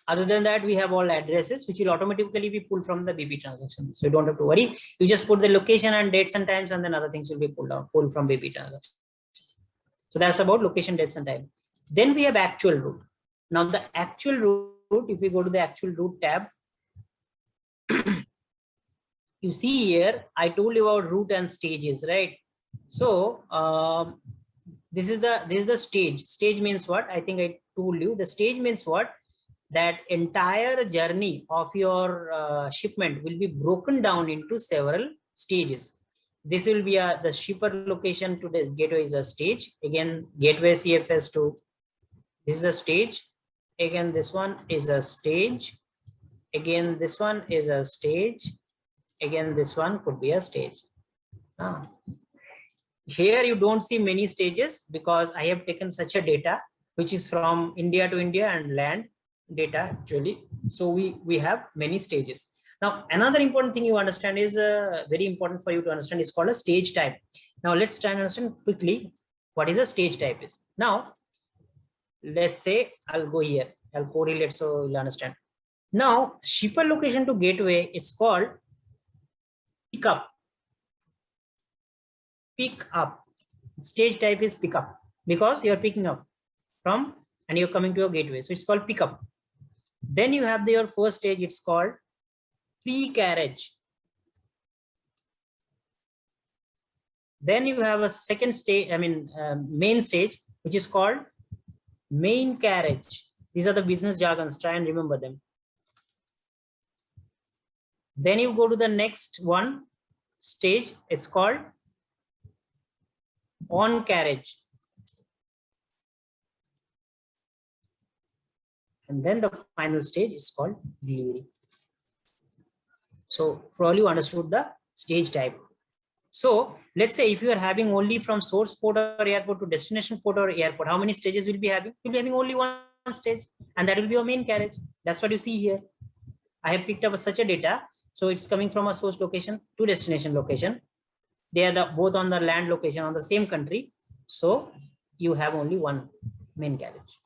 Other than that, we have all addresses which will automatically be pulled from the BP transaction. So you don't have to worry. You just put the location and dates and times, and then other things will be pulled from BP transaction. So that's about location, dates, and time. Then we have actual route. Now the actual route, if we go to the actual route tab, you see here, I told you about route and stages, right? So this is the stage. Stage means what? I think I told you. The stage means what? That entire journey of your shipment will be broken down into several stages. This will be the shipper location to the gateway is a stage. Again, gateway CFS to this is a stage. Again, this one is a stage. Again, this one is a stage. Again, this one could be a stage. Here you don't see many stages because I have taken such a data which is from India to India and land data actually. So we have many stages. Now another important thing you understand is very important for you to understand is called a stage type. Now let's try and understand quickly what is a stage type is. Now let's say I'll go here, I'll correlate so you'll understand. Now shipper location to gateway, it's called pick up. Pick up. Stage type is pick up because you're picking up from and you're coming to your gateway. So it's called pick up. Then you have your first stage, it's called pre-carriage. Then you have a second stage, main stage, which is called main carriage. These are the business jargons, try and remember them. Then you go to the next one stage, it's called on carriage. And then the final stage is called delivery. So probably you understood the stage type. So let's say if you are having only from source port or airport to destination port or airport, how many stages will be having? You'll be having only one stage, and that will be your main carriage. That's what you see here. I have picked up such a data. So it's coming from a source location to destination location. They are both on the land location on the same country. So you have only one main carriage.